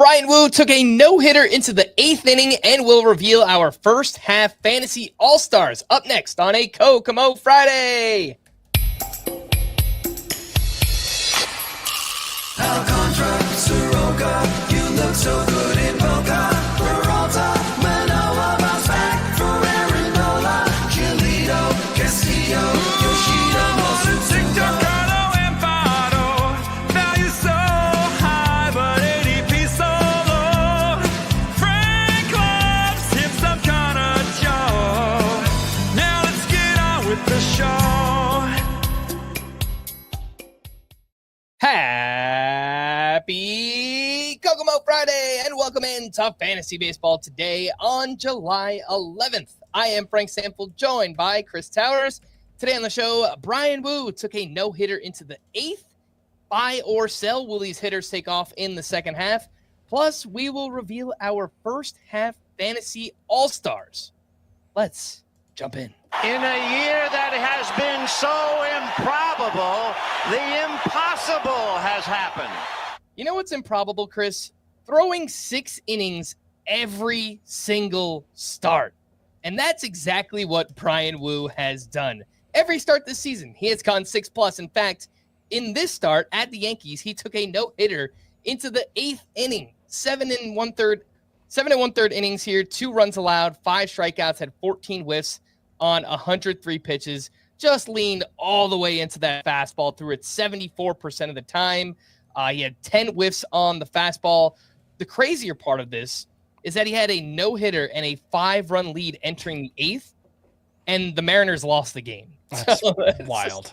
Bryan Woo took a no-hitter into the 8th inning and will reveal our first half fantasy all-stars up next on a Kokomo Friday. Alcantara, Soroka, you look so good in Boca. Peralta, Manoa, bounce back for Aarondola. Giolito, Castillo, Yoshida, Mosu, Tocado, and Fado. Value so high, but ADP so low. Frank Club's hip some kind of Joe. Now let's get on with the show. Happy Kokomo Friday and welcome into Fantasy Baseball today on July 11th. I am Frank Stampfl, joined by Chris Towers. Today on the show, Bryan Woo took a no-hitter into the 8th. Buy or sell, will these hitters take off in the second half? Plus, we will reveal our first half fantasy all-stars. Let's jump in. In a year that has been so improbable, the impossible has happened. You know what's improbable, Chris? Throwing 6 innings every single start. And that's exactly what Bryan Woo has done. Every start this season, he has gone 6+. In fact, in this start at the Yankees, he took a no-hitter into the 8th inning. 7 1/3 innings here, 2 runs allowed, 5 strikeouts, had 14 whiffs on 103 pitches. Just leaned all the way into that fastball, threw it 74% of the time. He had 10 whiffs on the fastball. The crazier part of this is that he had a no-hitter and a 5-run lead entering the 8th, and the Mariners lost the game. That's wild.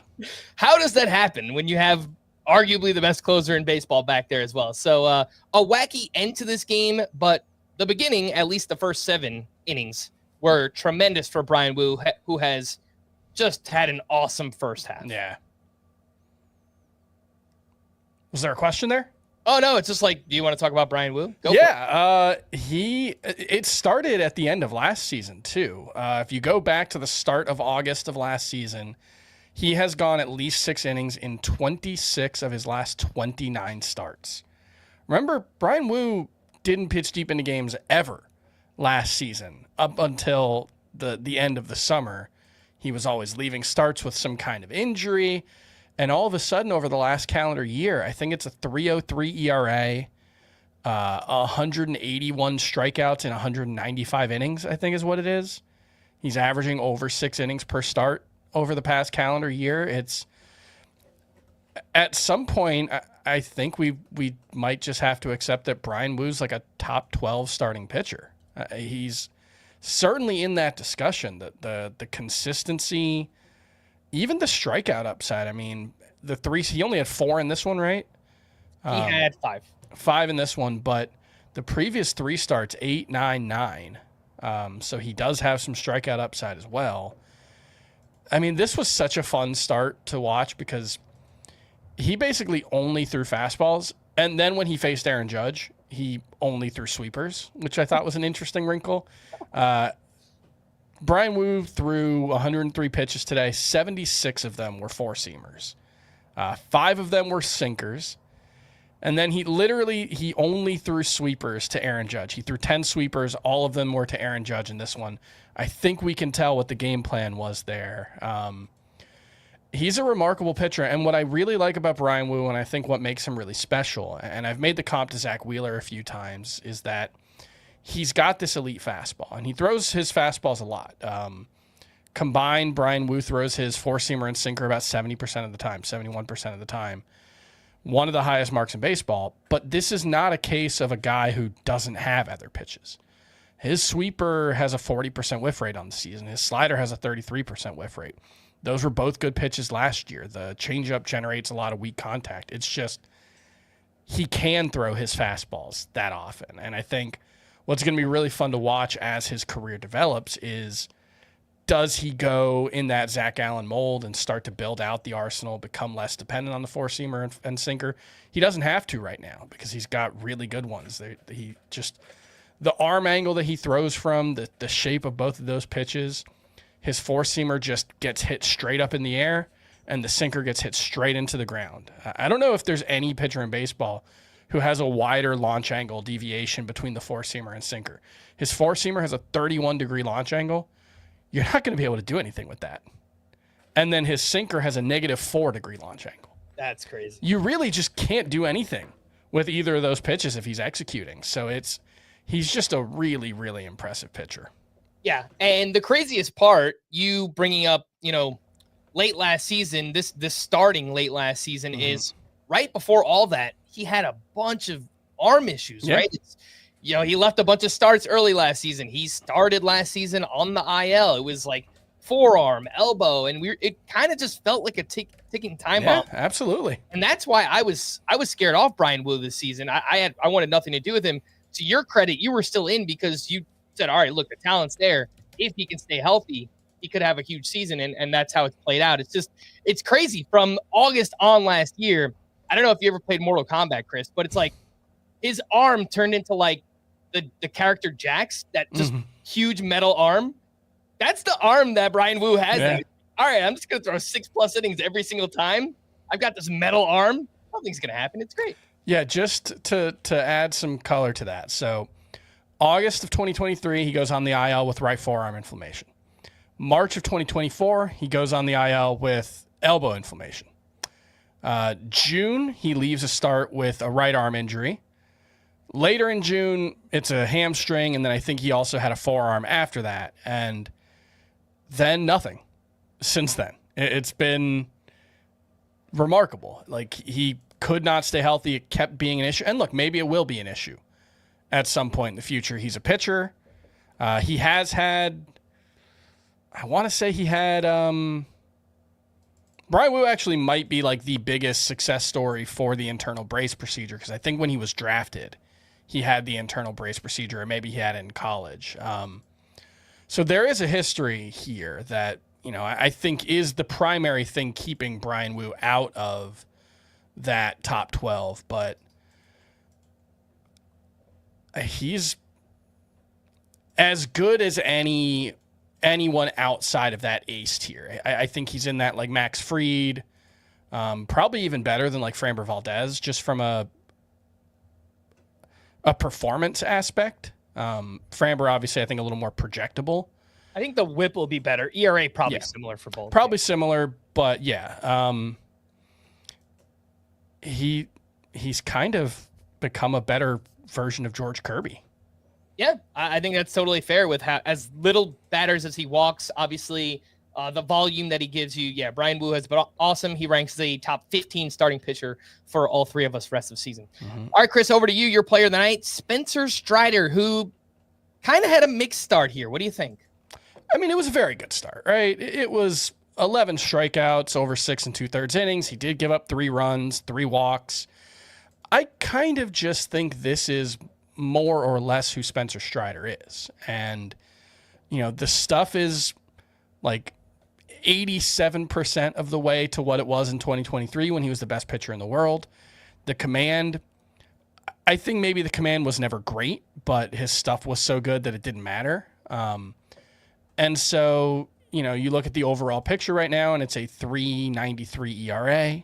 How does that happen when you have arguably the best closer in baseball back there as well? So a wacky end to this game, but the beginning, at least the first 7 innings, were tremendous for Bryan Woo, who has just had an awesome first half. Yeah. Was there a question there? Oh, no, it's just like, do you want to talk about Bryan Woo? Go for it. It started at the end of last season, too. If you go back to the start of August of last season, he has gone at least 6 innings in 26 of his last 29 starts. Remember, Bryan Woo didn't pitch deep into games ever last season up until the end of the summer. He was always leaving starts with some kind of injury. And all of a sudden, over the last calendar year, I think it's a 3.03 ERA, 181 strikeouts in 195 innings, I think is what it is. He's averaging over 6 innings per start over the past calendar year. It's at some point, I think we might just have to accept that Bryan Woo's like a top 12 starting pitcher. He's certainly in that discussion. The consistency, even the strikeout upside. I mean, he only had 4 in this one, right? He had 5. 5 in this one, but the previous 3 starts, 8, 9, 9. So he does have some strikeout upside as well. I mean, this was such a fun start to watch because he basically only threw fastballs. And then when he faced Aaron Judge, he only threw sweepers, which I thought was an interesting wrinkle. Bryan Woo threw 103 pitches today. 76 of them were 4-seamers. 5 of them were sinkers. And then he only threw sweepers to Aaron Judge. He threw 10 sweepers. All of them were to Aaron Judge in this one. I think we can tell what the game plan was there. He's a remarkable pitcher. And what I really like about Bryan Woo, and I think what makes him really special, and I've made the comp to Zach Wheeler a few times, is that he's got this elite fastball, and he throws his fastballs a lot. Combined, Bryan Woo throws his 4-seamer and sinker about 70% of the time, 71% of the time. One of the highest marks in baseball, but this is not a case of a guy who doesn't have other pitches. His sweeper has a 40% whiff rate on the season. His slider has a 33% whiff rate. Those were both good pitches last year. The changeup generates a lot of weak contact. It's just he can throw his fastballs that often. And I think what's going to be really fun to watch as his career develops is, does he go in that Zach Allen mold and start to build out the arsenal, become less dependent on the 4-seamer and sinker? He doesn't have to right now because he's got really good ones. The arm angle that he throws from, the shape of both of those pitches, his 4-seamer just gets hit straight up in the air, and the sinker gets hit straight into the ground. I don't know if there's any pitcher in baseball who has a wider launch angle deviation between the four-seamer and sinker. His four-seamer has a 31-degree launch angle. You're not going to be able to do anything with that. And then his sinker has a negative 4-degree launch angle. That's crazy. You really just can't do anything with either of those pitches if he's executing. So he's just a really, really impressive pitcher. Yeah, and the craziest part, you bringing up, late last season, this starting late last season is right before all that, he had a bunch of arm issues, right? He left a bunch of starts early last season. He started last season on the IL. It was like forearm, elbow, and it kind of just felt like a ticking time bomb. Absolutely. And that's why I was scared off Bryan Woo this season. I wanted nothing to do with him. To your credit, you were still in because you said, all right, look, the talent's there. If he can stay healthy, he could have a huge season, and that's how it's played out. It's crazy. From August on last year, I don't know if you ever played Mortal Kombat, Chris, but it's like his arm turned into like the character Jax, that just huge metal arm. That's the arm that Bryan Woo has. Yeah. All right, I'm just going to throw 6+ innings every single time. I've got this metal arm. Nothing's going to happen. It's great. Yeah, just to add some color to that. So August of 2023, he goes on the IL with right forearm inflammation. March of 2024, he goes on the IL with elbow inflammation. June, he leaves a start with a right arm injury. Later in June, it's a hamstring, and then I think he also had a forearm after that. And then nothing since then. It's been remarkable. Like, he could not stay healthy. It kept being an issue. And look, maybe it will be an issue at some point in the future. He's a pitcher. He has had, I want to say he had, Bryan Woo actually might be like the biggest success story for the internal brace procedure, because I think when he was drafted, he had the internal brace procedure, or maybe he had it in college. So there is a history here that, I think is the primary thing keeping Bryan Woo out of that top 12, but he's as good as anyone outside of that ace tier. I think he's in that like Max Fried, probably even better than like Framber Valdez, just from a performance aspect. Framber, obviously, I think a little more projectable. I think the whip will be better. ERA probably similar for both. Probably similar, but yeah. He's kind of become a better version of George Kirby. Yeah, I think that's totally fair with as little batters as he walks. Obviously, the volume that he gives you. Yeah, Bryan Woo has been awesome. He ranks the top 15 starting pitcher for all three of us rest of the season. All right, Chris, over to you. Your player of the night, Spencer Strider, who kind of had a mixed start here. What do you think? I mean, it was a very good start, right? It was 11 strikeouts over 6 2/3 innings. He did give up 3 runs, 3 walks. I kind of just think this is more or less who Spencer Strider is. And, the stuff is like 87% of the way to what it was in 2023 when he was the best pitcher in the world. The command, I think maybe the command was never great, but his stuff was so good that it didn't matter. And so, you look at the overall picture right now, and it's a 3.93 ERA.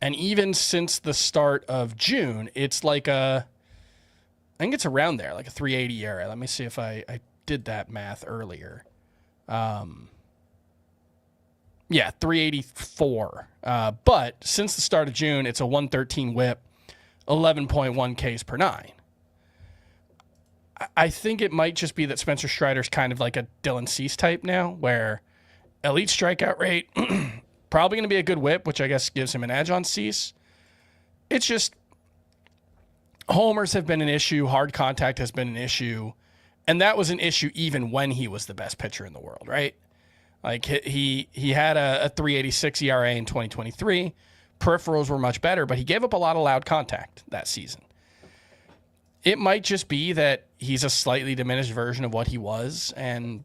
And even since the start of June, it's like I think it's around there, like a 3.80 ERA. Let me see if I did that math earlier. Yeah, 3.84. But since the start of June, it's a 113 whip, 11.1 Ks per 9. I think it might just be that Spencer Strider's kind of like a Dylan Cease type now, where elite strikeout rate, probably going to be a good whip, which I guess gives him an edge on Cease. It's just homers have been an issue. Hard contact has been an issue. And that was an issue even when he was the best pitcher in the world, right? Like he had a 3.86 ERA in 2023. Peripherals were much better, but he gave up a lot of loud contact that season. It might just be that he's a slightly diminished version of what he was, and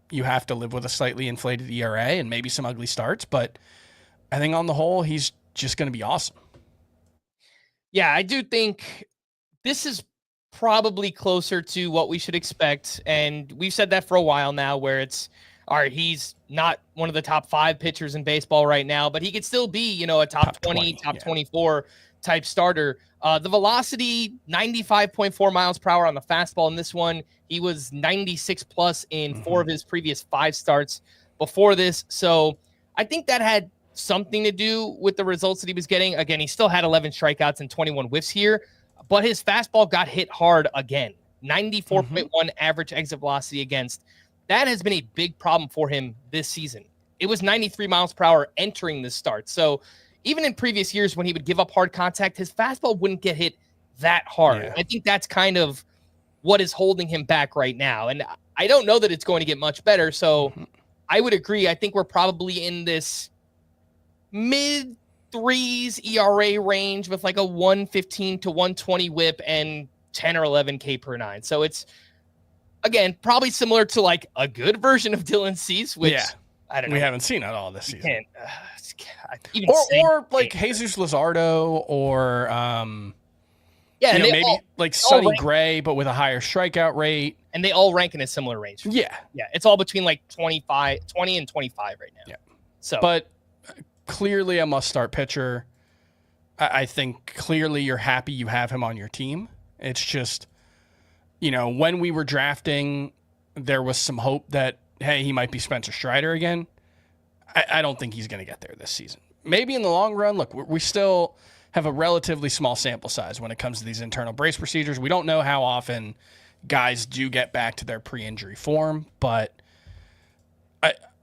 you have to live with a slightly inflated ERA and maybe some ugly starts, but I think on the whole, he's just going to be awesome. Yeah, I do think this is probably closer to what we should expect, and we've said that for a while now, where it's, all right, he's not one of the top 5 pitchers in baseball right now, but he could still be, a top 20, top 24 type starter. The velocity, 95.4 miles per hour on the fastball in this one. He was 96 plus in 4 of his previous 5 starts before this. So I think that had something to do with the results that he was getting. Again, he still had 11 strikeouts and 21 whiffs here, but his fastball got hit hard again. 94.1 average exit velocity against. That has been a big problem for him this season. It was 93 miles per hour entering the start. So even in previous years when he would give up hard contact, his fastball wouldn't get hit that hard. Yeah. I think that's kind of what is holding him back right now. And I don't know that it's going to get much better. So I would agree. I think we're probably in this mid 3s ERA range with like a 115 to 120 whip and 10 or 11 K per 9. So it's, again, probably similar to like a good version of Dylan Cease, which I don't know. We haven't seen at all this season. Or like Jesus Luzardo or and maybe like Sonny Gray, but with a higher strikeout rate. And they all rank in a similar range. Yeah. Yeah. It's all between like 20 and 25 right now. Yeah. So, but clearly a must-start pitcher. I think clearly you're happy you have him on your team. It's just, when we were drafting, there was some hope that, hey, he might be Spencer Strider again. I don't think he's going to get there this season. Maybe in the long run, look, we still have a relatively small sample size when it comes to these internal brace procedures. We don't know how often guys do get back to their pre-injury form, but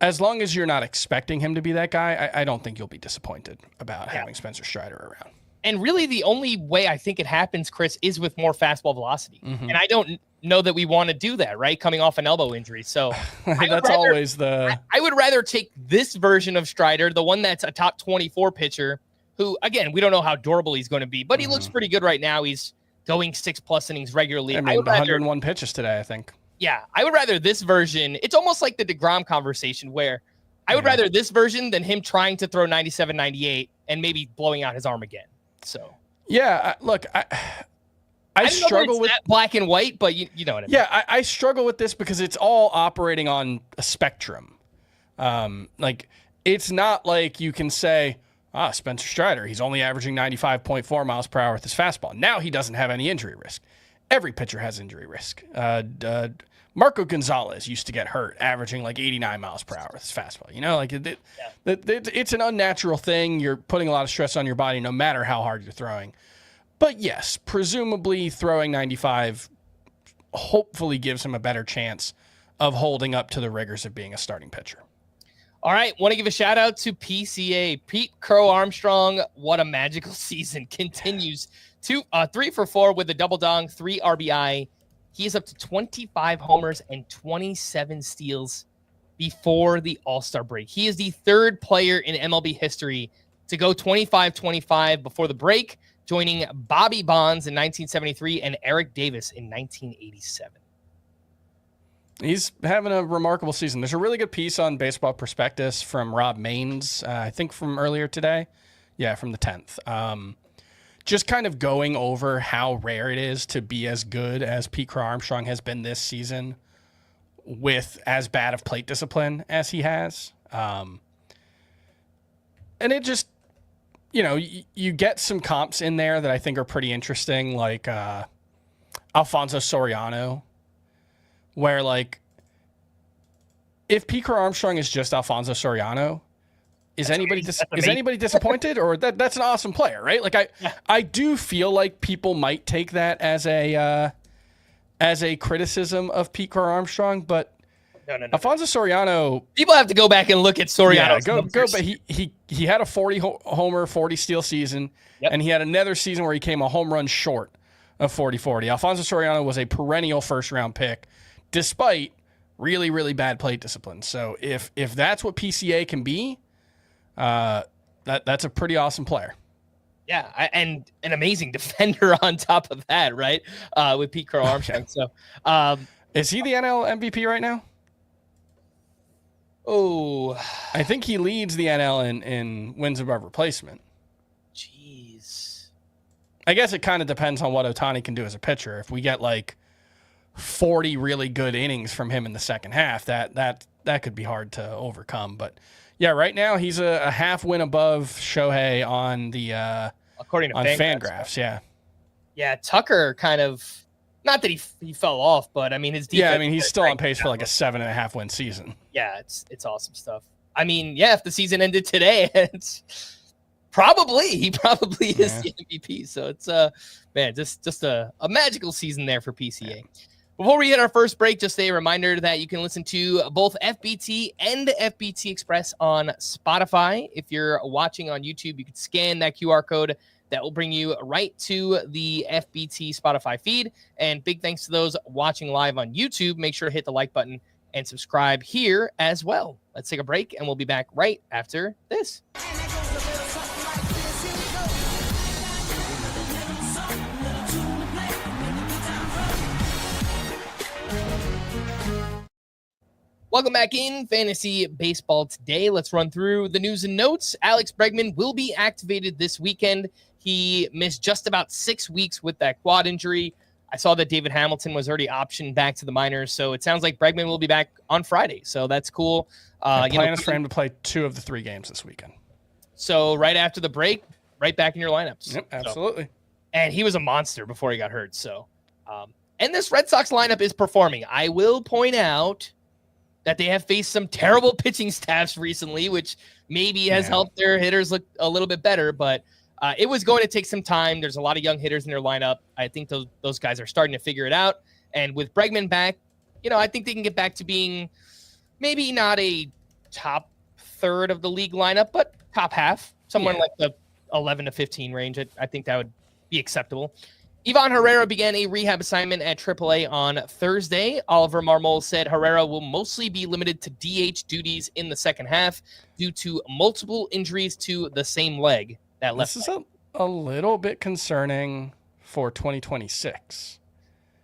as long as you're not expecting him to be that guy, I don't think you'll be disappointed about having Spencer Strider around. And really the only way I think it happens, Chris, is with more fastball velocity. And I don't know that we want to do that, right? Coming off an elbow injury. So that's always the... I would rather take this version of Strider, the one that's a top 24 pitcher, who, again, we don't know how durable he's going to be, but he looks pretty good right now. He's going 6+ innings regularly. I mean, 101 pitches today, I think. Yeah, I would rather this version. It's almost like the DeGrom conversation where I would rather this version than him trying to throw 97, 98 and maybe blowing out his arm again. So, yeah, look, I struggle with black and white, but you know what I mean. Yeah, I struggle with this because it's all operating on a spectrum. Like, it's not like you can say, Spencer Strider, he's only averaging 95.4 miles per hour with his fastball. Now he doesn't have any injury risk. Every pitcher has injury risk. Marco Gonzalez used to get hurt, averaging like 89 miles per hour with his fastball. It's an unnatural thing. You're putting a lot of stress on your body no matter how hard you're throwing. But yes, presumably throwing 95 hopefully gives him a better chance of holding up to the rigors of being a starting pitcher. All right, want to give a shout out to PCA. Pete Crow Armstrong, what a magical season. Continues 3 for 4 with a double dong, 3 RBI. He is up to 25 homers and 27 steals before the All-Star break. He is the 3rd player in MLB history to go 25-25 before the break, joining Bobby Bonds in 1973 and Eric Davis in 1987. He's having a remarkable season. There's a really good piece on Baseball Prospectus from Rob Maines, I think from earlier today. Yeah, from the 10th. Just kind of going over how rare it is to be as good as Pete Crow Armstrong has been this season with as bad of plate discipline as he has. And it just, you get some comps in there that I think are pretty interesting, like Alfonso Soriano, where, like, if Pete Crow Armstrong is just Alfonso Soriano, is anybody disappointed? Or that's an awesome player, right? Like, I do feel like people might take that as a criticism of Pete Crow Armstrong, but no. Alfonso Soriano, people have to go back and look at Soriano. Go. But he had a 40 homer, 40 steal season, and he had another season where he came a home run short of 40-40. Alfonso Soriano was a perennial first-round pick, despite really, really bad plate discipline. So if that's what PCA can be, that's a pretty awesome player. Yeah, and an amazing defender on top of that, right? With Pete Crow Armstrong. So, is he the NL MVP right now? Oh, I think he leads the NL in wins above replacement. Jeez. I guess it kind of depends on what Ohtani can do as a pitcher. If we get like 40 really good innings from him in the second half, that could be hard to overcome. But yeah, right now he's a half win above Shohei on the according to on Fangraphs. Fangraphs. Yeah. Yeah, Tucker kind of, not that he fell off, but I mean his defense. Yeah, I mean he's still on pace for like a 7.5 win season. Yeah, it's awesome stuff. I mean, yeah, if the season ended today, he probably is the MVP. So it's man, just a magical season there for PCA. Yeah. Before we hit our first break, just a reminder that you can listen to both FBT and FBT Express on Spotify. If you're watching on YouTube, you can scan that QR code. That will bring you right to the FBT Spotify feed. And big thanks to those watching live on YouTube. Make sure to hit the like button and subscribe here as well. Let's take a break, and we'll be back right after this. Welcome back in Fantasy Baseball today. Let's run through the news and notes. Alex Bregman will be activated this weekend. He missed just about 6 weeks with that quad injury. I saw that David Hamilton was already optioned back to the minors, so it sounds like Bregman will be back on Friday. So that's cool. Plan is for him to play 2 of the 3 games this weekend. So right after the break, right back in your lineups. Yep, absolutely. So, and he was a monster before he got hurt. So, and this Red Sox lineup is performing. I will point out that they have faced some terrible pitching staffs recently, which maybe has helped their hitters look a little bit better, but it was going to take some time. There's a lot of young hitters in their lineup. I think those guys are starting to figure it out. And with Bregman back, I think they can get back to being maybe not a top third of the league lineup, but top half, somewhere in like the 11 to 15 range. I think that would be acceptable. Ivan Herrera began a rehab assignment at AAA on Thursday. Oliver Marmol said Herrera will mostly be limited to DH duties in the second half due to multiple injuries to the same leg. This is a little bit concerning for 2026.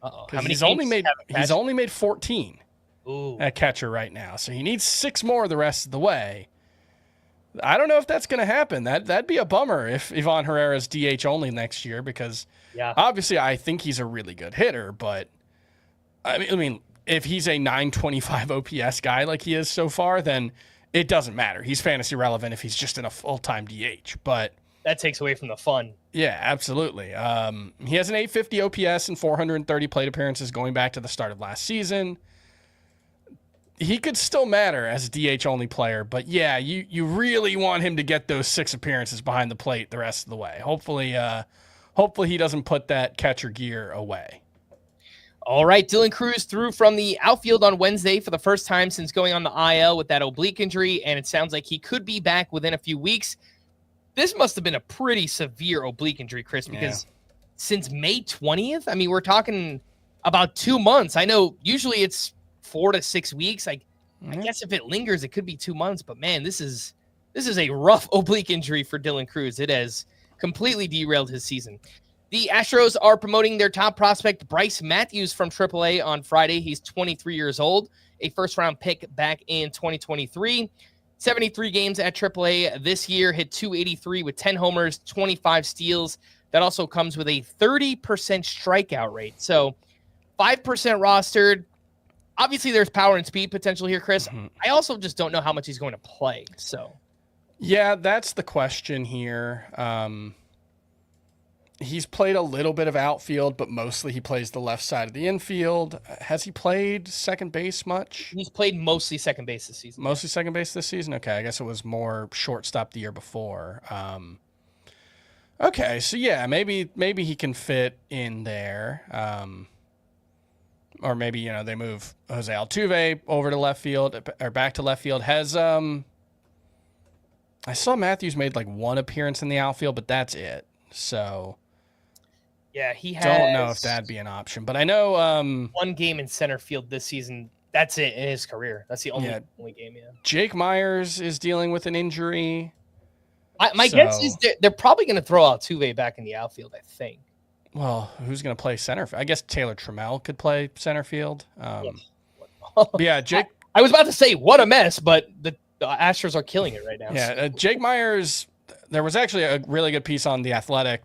Because he's only made 14 at catcher right now, so he needs 6 more the rest of the way. I don't know if that's going to happen. That'd be a bummer if Ivan Herrera's DH only next year, because obviously I think he's a really good hitter, but I mean if he's a 925 OPS guy like he is so far, then it doesn't matter. He's fantasy relevant if he's just in a full-time DH, but that takes away from the fun. Yeah, absolutely. He has an 850 OPS and 430 plate appearances going back to the start of last season. He could still matter as a DH-only player, but yeah, you really want him to get those 6 appearances behind the plate the rest of the way. Hopefully he doesn't put that catcher gear away. All right, Dylan Cruz threw from the outfield on Wednesday for the first time since going on the IL with that oblique injury, and it sounds like he could be back within a few weeks. This must have been a pretty severe oblique injury, Chris, because since May 20th, I mean, we're talking about 2 months. I know usually it's 4 to 6 weeks. I guess if it lingers, it could be 2 months. But man, this is a rough oblique injury for Dylan Cruz. It has completely derailed his season. The Astros are promoting their top prospect, Bryce Matthews, from AAA on Friday. He's 23 years old, a first-round pick back in 2023. 73 games at AAA this year, hit 283 with 10 homers, 25 steals. That also comes with a 30% strikeout rate. So 5% rostered. Obviously, there's power and speed potential here, Chris. I also just don't know how much he's going to play. So, yeah, that's the question here. He's played a little bit of outfield, but mostly he plays the left side of the infield. Has he played second base much? He's played mostly second base this season. Mostly second base this season? Okay, I guess it was more shortstop the year before. Okay, so yeah, maybe he can fit in there. Or maybe, they move Jose Altuve over to left field or back to left field. I saw Matthews made like 1 appearance in the outfield, but that's it. So yeah, he has. Don't know if that'd be an option, but I know 1 game in center field this season. That's it in his career. That's the only game. Yeah. Jake Myers is dealing with an injury. My guess is they're probably going to throw Altuve back in the outfield, I think. Well, who's going to play center? I guess Taylor Trammell could play center field. Jake. I was about to say what a mess, but the Astros are killing it right now. Yeah, Jake Myers. There was actually a really good piece on The Athletic,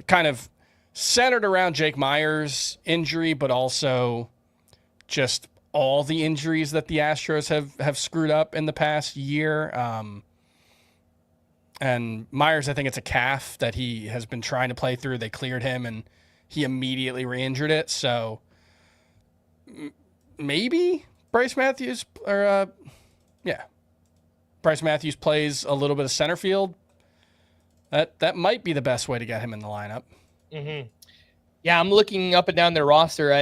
kind of centered around Jake Myers' injury, but also just all the injuries that the Astros have screwed up in the past year. And And Myers, I think it's a calf that he has been trying to play through. They cleared him, and he immediately re-injured it. So maybe Bryce Matthews Bryce Matthews plays a little bit of center field. That might be the best way to get him in the lineup. Mm-hmm. Yeah, I'm looking up and down their roster.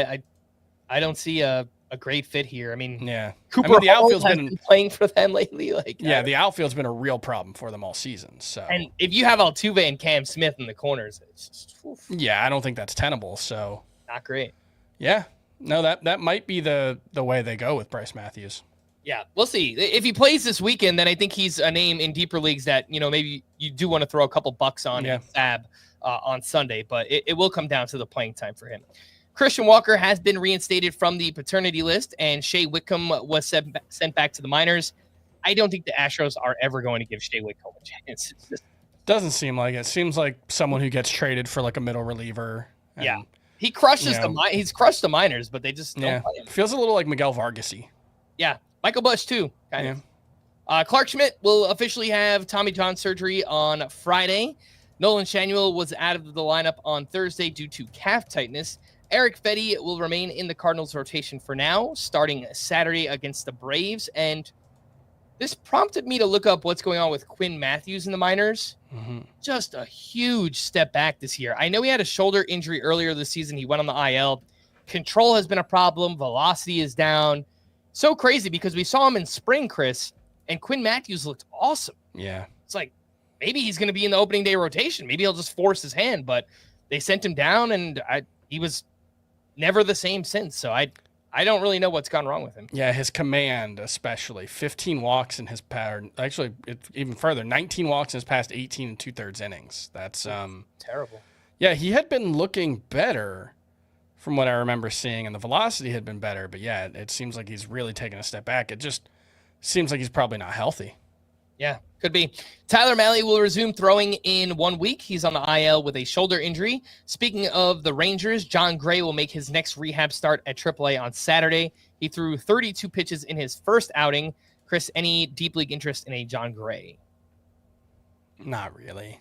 I don't see a great fit here. I mean, Cooper the Hall outfield's has been been playing for them lately. The outfield's been a real problem for them all season. So, and if you have Altuve and Cam Smith in the corners, it's just, I don't think that's tenable. So, not great. Yeah, no, that might be the way they go with Bryce Matthews. Yeah, we'll see. If he plays this weekend, then I think he's a name in deeper leagues that, maybe you do want to throw a couple bucks on and fab on Sunday, but it will come down to the playing time for him. Christian Walker has been reinstated from the paternity list, and Shea Whitcomb was sent back to the minors. I don't think the Astros are ever going to give Shea Whitcomb a chance. Doesn't seem like it. Seems like someone who gets traded for like a middle reliever. And, he crushes he's crushed the minors, but they just don't play him. Feels a little like Miguel Vargas-y. Yeah. Michael Busch, too, kind of. Clark Schmidt will officially have Tommy John surgery on Friday. Nolan Shanuel was out of the lineup on Thursday due to calf tightness. Eric Fetty will remain in the Cardinals rotation for now, starting Saturday against the Braves. And this prompted me to look up what's going on with Quinn Matthews in the minors. Mm-hmm. Just a huge step back this year. I know he had a shoulder injury earlier this season. He went on the IL. Control has been a problem. Velocity is down. So crazy because we saw him in spring, Chris, and Quinn Matthews looked awesome. Yeah. It's like maybe he's going to be in the opening day rotation. Maybe he'll just force his hand, but they sent him down, and he was never the same since. So I don't really know what's gone wrong with him. Yeah, his command especially. 15 walks in his past. Actually, even further, 19 walks in his past 18 2/3 innings. That's terrible. Yeah, he had been looking better from what I remember seeing, and the velocity had been better. But yeah, it seems like he's really taken a step back. It just seems like he's probably not healthy. Yeah, could be. Tyler Mahle will resume throwing in 1 week. He's on the IL with a shoulder injury. Speaking of the Rangers, John Gray will make his next rehab start at AAA on Saturday. He threw 32 pitches in his first outing. Chris, any deep league interest in a John Gray? Not really.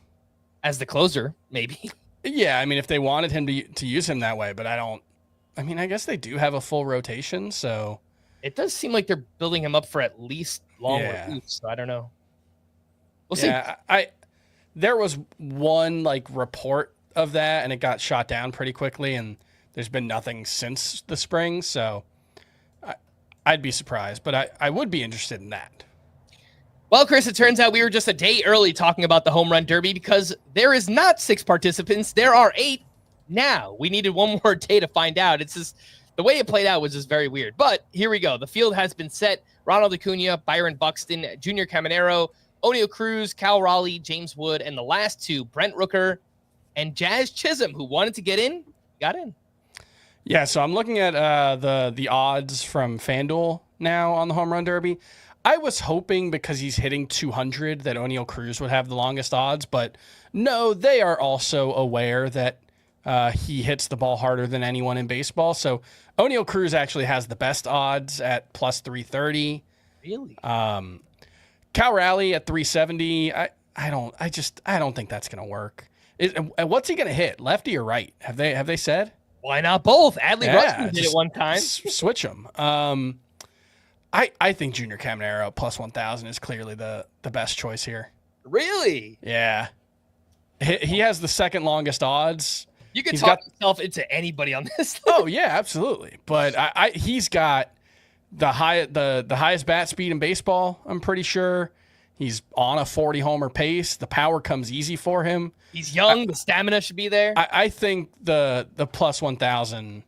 As the closer, maybe. Yeah, I mean, if they wanted him to use him that way, but I guess they do have a full rotation, so. It does seem like they're building him up for at least long relief, so I don't know. We'll see. There was one report of that, and it got shot down pretty quickly, and there's been nothing since the spring, so I'd be surprised, but I would be interested in that. Well, Chris, it turns out we were just a day early talking about the home run derby because there is not 6 participants. There are 8 now. We needed one more day to find out. It's just the way it played out was just very weird. But here we go. The field has been set. Ronald Acuna, Byron Buxton, Junior Caminero, O'Neill Cruz, Cal Raleigh, James Wood, and the last 2, Brent Rooker and Jazz Chisholm, who wanted to get in, got in. Yeah, so I'm looking at the odds from FanDuel now on the home run derby. I was hoping because he's hitting 200 that O'Neill Cruz would have the longest odds, but no, they are also aware that he hits the ball harder than anyone in baseball. So O'Neill Cruz actually has the best odds at plus 330. Really? Cal Raleigh at 370. I don't think that's going to work. What's he going to hit? Lefty or right? Have they said? Why not both? Adley Rutschman did it one time. Switch them. I think Junior Caminero plus 1,000 is clearly the best choice here. Really? Yeah. He has the second longest odds. You can talk yourself into anybody on this. Oh yeah, absolutely. But he's got the highest bat speed in baseball. I'm pretty sure he's on a 40 homer pace. The power comes easy for him. He's young. The stamina should be there. I think the plus 1,000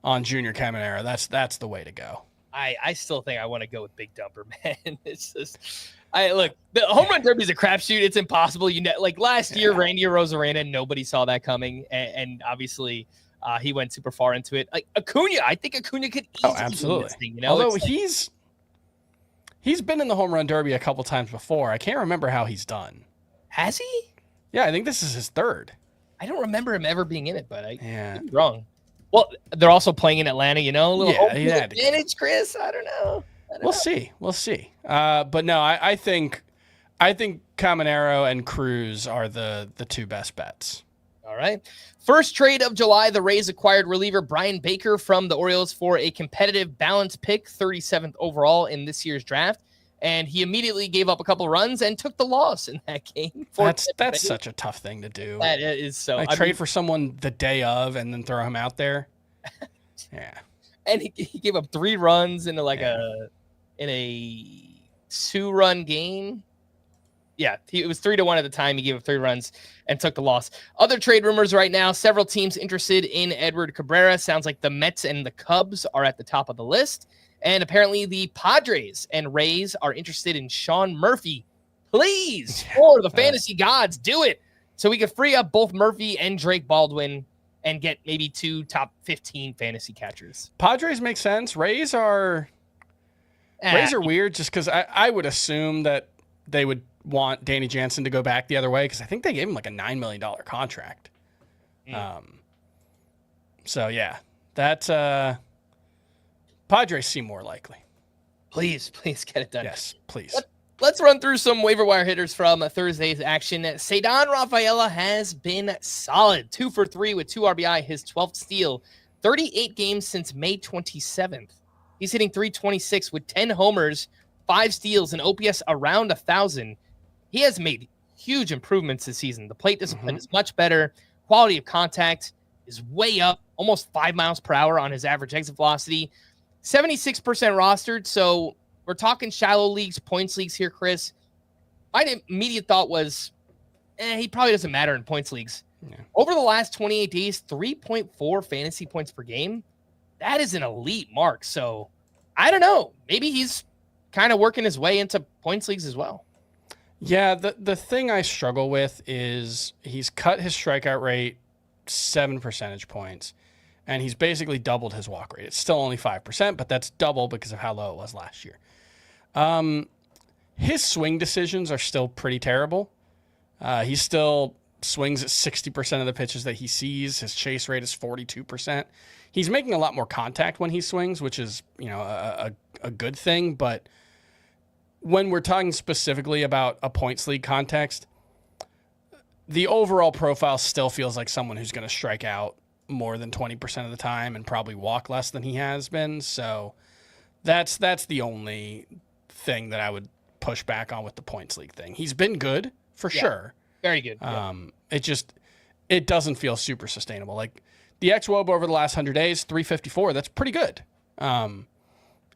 on Junior Caminero. That's the way to go. I still think I want to go with Big Dumper, man. It's just, look, the home run derby is a crapshoot. It's impossible. Last year, Randy Arozarena, nobody saw that coming, and obviously he went super far into it. Like Acuna, I think Acuna could easily absolutely. win this thing, Although he's been in the home run derby a couple times before. I can't remember how he's done. Has he? Yeah, I think this is his 3rd. I don't remember him ever being in it, but I'm wrong. Well, they're also playing in Atlanta, a little advantage, Chris. I don't know. We'll see. But no, I think I think Caminero and Cruz are the two best bets. All right. First trade of July, the Rays acquired reliever Brian Baker from the Orioles for a competitive balance pick, 37th overall in this year's draft. And he immediately gave up a couple runs and took the loss in that game. That's such a tough thing to do. That is so. Like trade for someone the day of and then throw him out there. Yeah. And he gave up 3 runs in a 2-run game. Yeah, it was 3-1 at the time. He gave up 3 runs and took the loss. Other trade rumors right now, several teams interested in Edward Cabrera. Sounds like the Mets and the Cubs are at the top of the list. And apparently the Padres and Rays are interested in Sean Murphy. Please, for the fantasy gods, do it. So we could free up both Murphy and Drake Baldwin and get maybe 2 top 15 fantasy catchers. Padres make sense. Rays are weird just because I would assume that they would want Danny Jansen to go back the other way because I think they gave him like a $9 million contract. So, yeah, that Padres seem more likely. Please get it done. Yes, please. Let's run through some waiver wire hitters from Thursday's action. Cedar Rafaela has been solid. 2 for 3 with 2 RBI, his 12th steal. 38 games since May 27th. He's hitting .326 with 10 homers, 5 steals, and OPS around 1,000. He has made huge improvements this season. The plate discipline is much better. Quality of contact is way up, almost 5 miles per hour on his average exit velocity. 76% rostered, so we're talking shallow leagues, points leagues here, Chris. My immediate thought was, he probably doesn't matter in points leagues. Yeah. Over the last 28 days, 3.4 fantasy points per game. That is an elite mark. So I don't know. Maybe he's kind of working his way into points leagues as well. Yeah, the thing I struggle with is he's cut his strikeout rate 7 percentage points, and he's basically doubled his walk rate. It's still only 5%, but that's double because of how low it was last year. His swing decisions are still pretty terrible. He still swings at 60% of the pitches that he sees. His chase rate is 42%. He's making a lot more contact when he swings, which is, a good thing. But when we're talking specifically about a points league context, the overall profile still feels like someone who's going to strike out more than 20% of the time and probably walk less than he has been. So that's the only thing that I would push back on with the points league thing. He's been good for sure. Very good. It doesn't feel super sustainable. Like the xWOB over the last 100 days, 354. That's pretty good.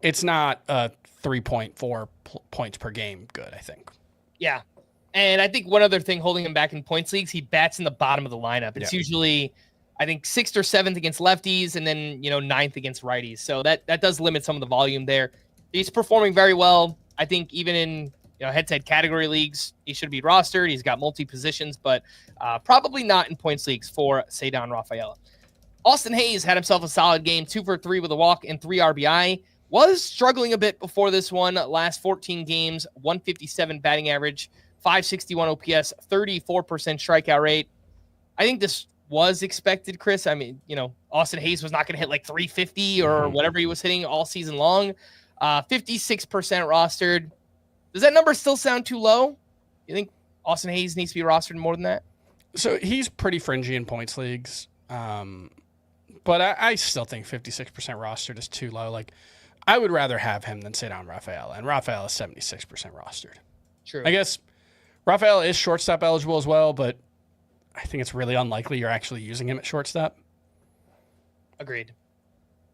It's not 3.4 points per game good, I think. Yeah. And I think one other thing holding him back in points leagues, he bats in the bottom of the lineup. It's usually, I think, 6th or 7th against lefties and then, 9th against righties. So that does limit some of the volume there. He's performing very well. I think even in head-to-head category leagues, he should be rostered. He's got multi-positions, but probably not in points leagues for Cedar Rafaela. Austin Hayes had himself a solid game, 2 for 3 with a walk and 3 RBI. Was struggling a bit before this one. Last 14 games, 157 batting average, 561 OPS, 34% strikeout rate. I think this was expected, Chris. I mean, Austin Hayes was not going to hit like 350 or whatever he was hitting all season long. 56% rostered. Does that number still sound too low? You think Austin Hayes needs to be rostered more than that? So he's pretty fringy in points leagues. But I still think 56% rostered is too low. Like, I would rather have him than Cedar Rafaela, and Rafaela is 76% rostered. True. I guess Rafaela is shortstop eligible as well, but I think it's really unlikely you're actually using him at shortstop. Agreed.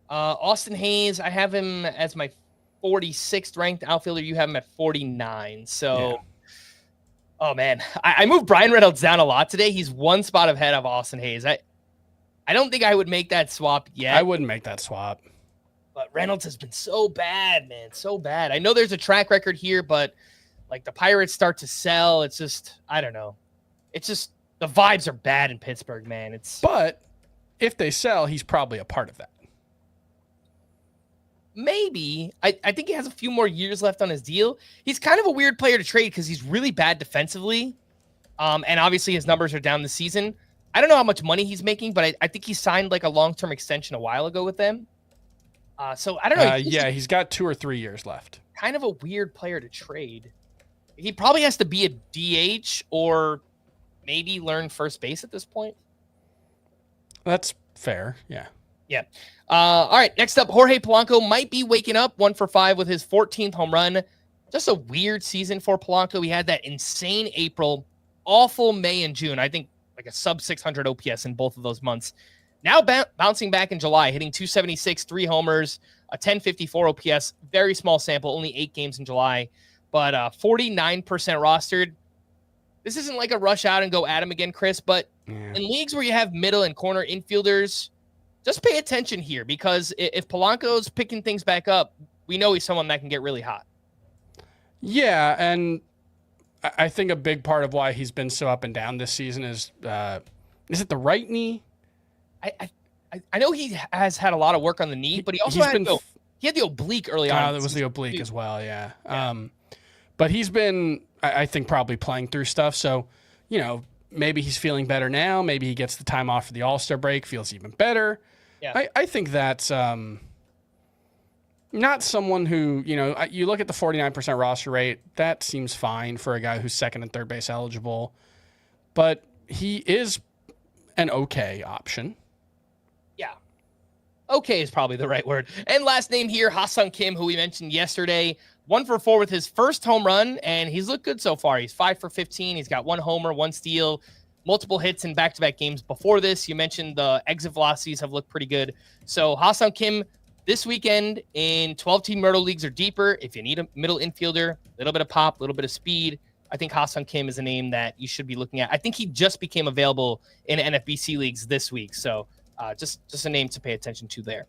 Austin Hayes, I have him as my 46th ranked outfielder. You have him at 49. So, Oh man, I moved Brian Reynolds down a lot today. He's 1 spot ahead of Austin Hayes. I don't think I would make that swap yet. I wouldn't make that swap. But Reynolds has been so bad, man, so bad. I know there's a track record here, but like the Pirates start to sell. It's just, I don't know. It's just the vibes are bad in Pittsburgh, man. But if they sell, he's probably a part of that. Maybe. I think he has a few more years left on his deal. He's kind of a weird player to trade because he's really bad defensively. And obviously his numbers are down this season. I don't know how much money he's making, but I think he signed like a long-term extension a while ago with them. So I don't know. He's got 2 or 3 years left. Kind of a weird player to trade. he probably has to be a DH or maybe learn first base at this point. That's fair. Yeah. Yeah. All right. Next up, Jorge Polanco might be waking up 1 for 5 with his 14th home run. Just a weird season for Polanco. He had that insane April, awful May and June. I think like a sub 600 OPS in both of those months. Now bouncing back in July, hitting 276, 3 homers, a 1054 OPS. Very small sample, only 8 games in July, but 49% rostered. This isn't like a rush out and go at him again, Chris, but in leagues where you have middle and corner infielders, just pay attention here because if Polanco's picking things back up, we know he's someone that can get really hot. Yeah, and I think a big part of why he's been so up and down this season is it the right knee? I know he has had a lot of work on the knee, but he also had the oblique early on. That was the oblique as well, yeah. But he's been, I think, probably playing through stuff. So, maybe he's feeling better now. Maybe he gets the time off for the All-Star break, feels even better. Yeah. I think that's not someone who, you look at the 49% roster rate, that seems fine for a guy who's second and third base eligible. But he is an okay option. Yeah. Okay is probably the right word. And last name here, Ha-Seong Kim, who we mentioned yesterday. 1 for 4 with his first home run, and he's looked good so far. He's 5 for 15. He's got 1 homer, 1 steal, multiple hits in back-to-back games before this. You mentioned the exit velocities have looked pretty good. So Ha-Seong Kim this weekend in 12-team Myrtle leagues or deeper, if you need a middle infielder, a little bit of pop, a little bit of speed, I think Ha-Seong Kim is a name that you should be looking at. I think he just became available in NFBC leagues this week, so just a name to pay attention to there.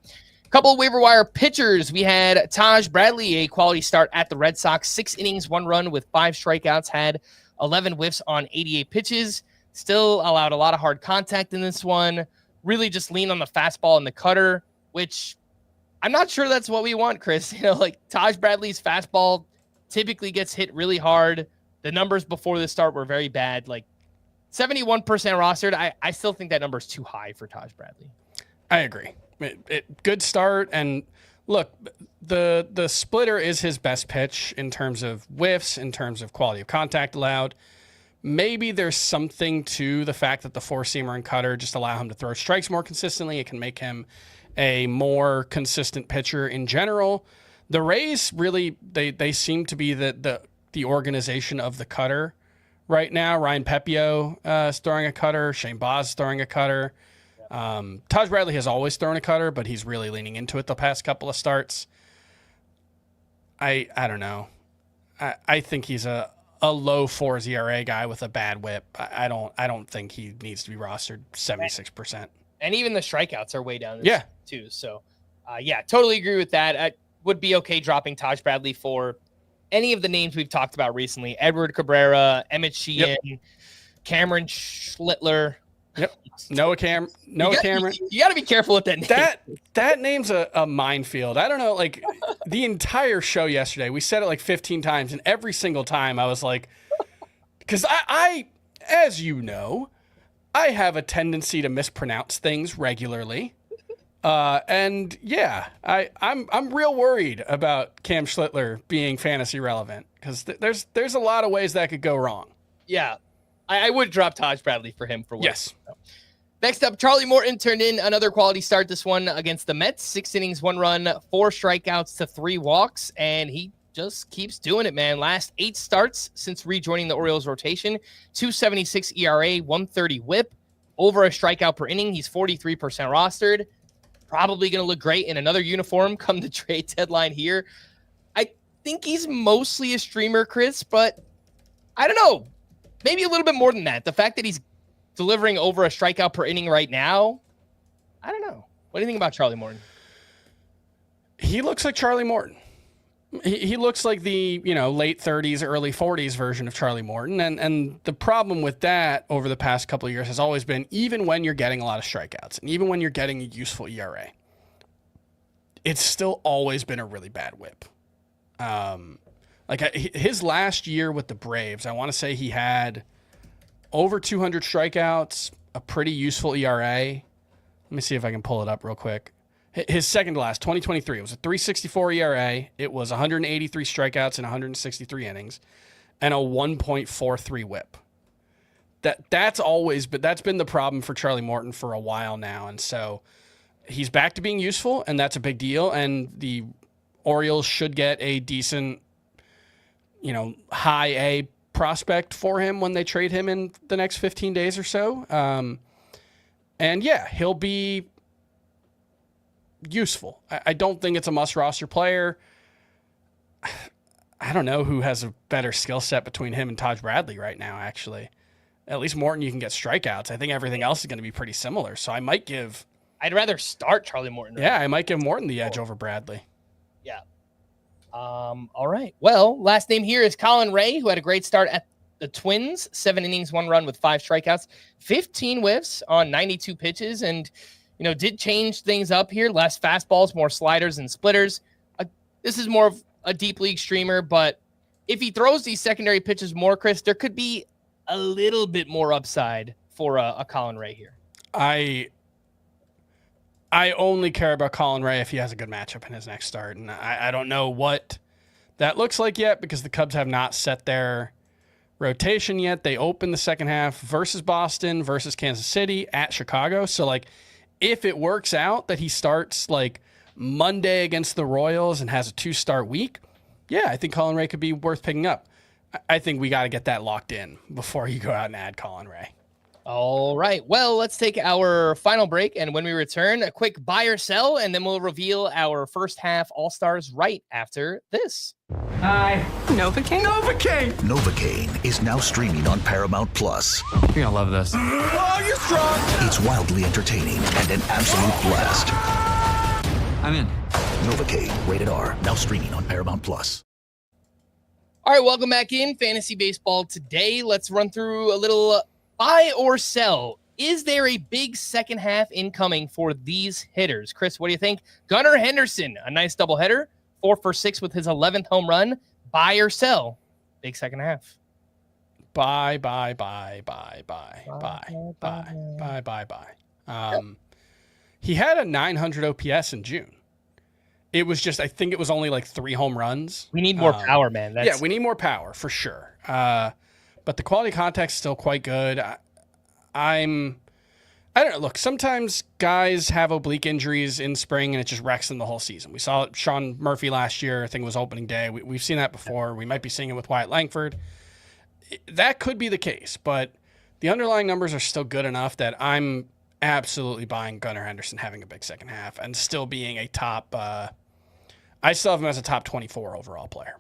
Couple of waiver wire pitchers. We had Taj Bradley, a quality start at the Red Sox. 6 innings, 1 run with 5 strikeouts. Had 11 whiffs on 88 pitches. Still allowed a lot of hard contact in this one. Really just leaned on the fastball and the cutter, which I'm not sure that's what we want, Chris. Like Taj Bradley's fastball typically gets hit really hard. The numbers before the start were very bad. Like 71% rostered. I still think that number is too high for Taj Bradley. I agree. Good start, and look, the splitter is his best pitch in terms of whiffs, in terms of quality of contact allowed. Maybe there's something to the fact that the 4-seamer and cutter just allow him to throw strikes more consistently. It can make him a more consistent pitcher in general. The Rays really, they seem to be the organization of the cutter right now. Ryan Pepio is throwing a cutter. Shane Baz is throwing a cutter. Taj Bradley has always thrown a cutter, but he's really leaning into it the past couple of starts. I don't know. I think he's a low 4s ERA guy with a bad whip. I don't think he needs to be rostered 76%. And even the strikeouts are way down this too. So, totally agree with that. I would be okay dropping Taj Bradley for any of the names we've talked about recently. Edward Cabrera, Emmett Sheehan, Cameron Schlittler. Yep. Noah Cameron. You got to be careful with that name. That name's a minefield. I don't know. Like the entire show yesterday, we said it like 15 times, and every single time I was like, because I, as you know, I have a tendency to mispronounce things regularly, and yeah, I'm real worried about Cam Schlittler being fantasy relevant because there's a lot of ways that could go wrong. Yeah. I would drop Taj Bradley for him for what. Yes. Next up, Charlie Morton turned in another quality start this one against the Mets. 6 innings, 1 run, 4 strikeouts to 3 walks, and he just keeps doing it, man. Last 8 starts since rejoining the Orioles rotation. 2.76 ERA, 1.30 whip, over a strikeout per inning. He's 43% rostered. Probably going to look great in another uniform come the trade deadline here. I think he's mostly a streamer, Chris, but I don't know. Maybe a little bit more than that. The fact that he's delivering over a strikeout per inning right now, I don't know. What do you think about Charlie Morton? He looks like Charlie Morton. He looks like the late 30s, early 40s version of Charlie Morton. And the problem with that over the past couple of years has always been, even when you're getting a lot of strikeouts and even when you're getting a useful ERA, it's still always been a really bad whip. His last year with the Braves, I want to say he had over 200 strikeouts, a pretty useful ERA. Let me see if I can pull it up real quick. His second to last, 2023, it was a 3.64 ERA. It was 183 strikeouts in 163 innings. and a 1.43 whip. That's been the problem for Charlie Morton for a while now. And so he's back to being useful, and that's a big deal. And the Orioles should get a decent, high A prospect for him when they trade him in the next 15 days or so. And yeah, he'll be useful. I don't think it's a must roster player. I don't know who has a better skill set between him and Taj Bradley right now, actually. At least Morton, you can get strikeouts. I think everything else is going to be pretty similar. So I'd rather start Charlie Morton. Yeah, I might give Morton the edge over Bradley. Yeah. All right. Well, last name here is Colin Ray, who had a great start at the Twins. 7 innings, 1 run with 5 strikeouts, 15 whiffs on 92 pitches, and did change things up here. Less fastballs, more sliders and splitters. This is more of a deep league streamer, but if he throws these secondary pitches more, Chris, there could be a little bit more upside for a Colin Ray here. I only care about Colin Ray if he has a good matchup in his next start, and I don't know what that looks like yet because the Cubs have not set their rotation yet. They open the second half versus Boston, versus Kansas City, at Chicago. So, if it works out that he starts, Monday against the Royals and has a 2-start week, yeah, I think Colin Ray could be worth picking up. I think we got to get that locked in before you go out and add Colin Ray. All right. Well, let's take our final break. And when we return, a quick buy or sell, and then we'll reveal our first half All-Stars right after this. Hi. Novocaine? Novocaine! Novocaine is now streaming on Paramount Plus. You're gonna love this. Oh, you're strong! It's wildly entertaining and an absolute blast. I'm in. Novocaine, rated R, now streaming on Paramount Plus. All right, welcome back in Fantasy Baseball today. Let's run through a little buy or sell. Is there a big second half incoming for these hitters? Chris, what do you think? Gunnar Henderson, a nice doubleheader, 4 for 6 with his 11th home run. Buy or sell? Big second half. Buy. He had a 900 OPS in June. It was just, I think it was only 3 home runs. We need more power, man. Yeah, we need more power for sure. But the quality of contact is still quite good. I don't know. Look, sometimes guys have oblique injuries in spring and it just wrecks them the whole season. We saw it, Sean Murphy last year. I think it was opening day. We've seen that before. We might be seeing it with Wyatt Langford. That could be the case, but the underlying numbers are still good enough that I'm absolutely buying Gunnar Henderson having a big second half and still being a top. I still have him as a top 24 overall player.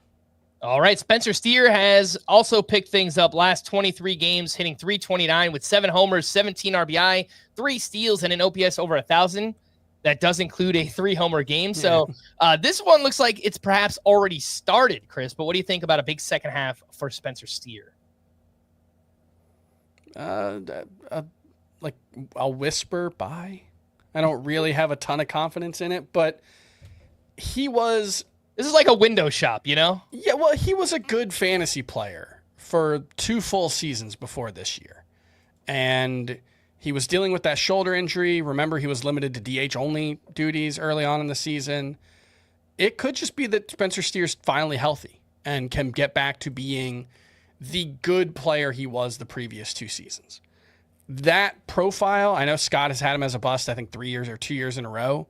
All right. Spencer Steer has also picked things up last 23 games, hitting .329 with 7 homers, 17 RBI, 3 steals, and an OPS over 1,000. That does include a 3-homer game. So this one looks like it's perhaps already started, Chris. But what do you think about a big second half for Spencer Steer? I'll whisper buy. I don't really have a ton of confidence in it, but this is like a window shop, Yeah, well, he was a good fantasy player for 2 full seasons before this year. And he was dealing with that shoulder injury. Remember, he was limited to DH only duties early on in the season. It could just be that Spencer Steer's finally healthy and can get back to being the good player he was the previous 2 seasons. That profile, I know Scott has had him as a bust, I think 3 years or 2 years in a row.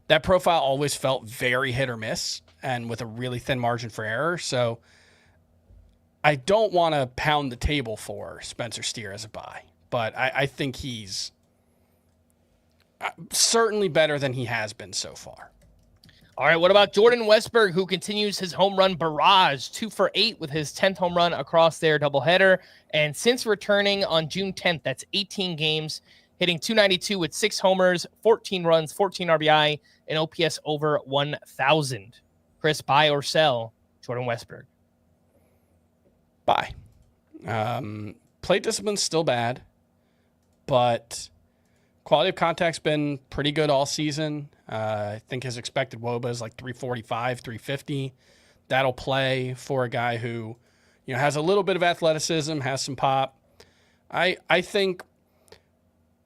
That profile always felt very hit or miss and with a really thin margin for error. So I don't want to pound the table for Spencer Steer as a buy, but I think he's certainly better than he has been so far. All right, what about Jordan Westburg, who continues his home run barrage, 2 for 8 with his 10th home run across their doubleheader. And since returning on June 10th, that's 18 games, hitting .292 with 6 homers, 14 runs, 14 RBI, and OPS over 1,000. Chris, buy or sell Jordan Westburg? Buy. Plate discipline's still bad, but quality of contact's been pretty good all season. I think his expected WOBA is 345, 350. That'll play for a guy who, has a little bit of athleticism, has some pop. I think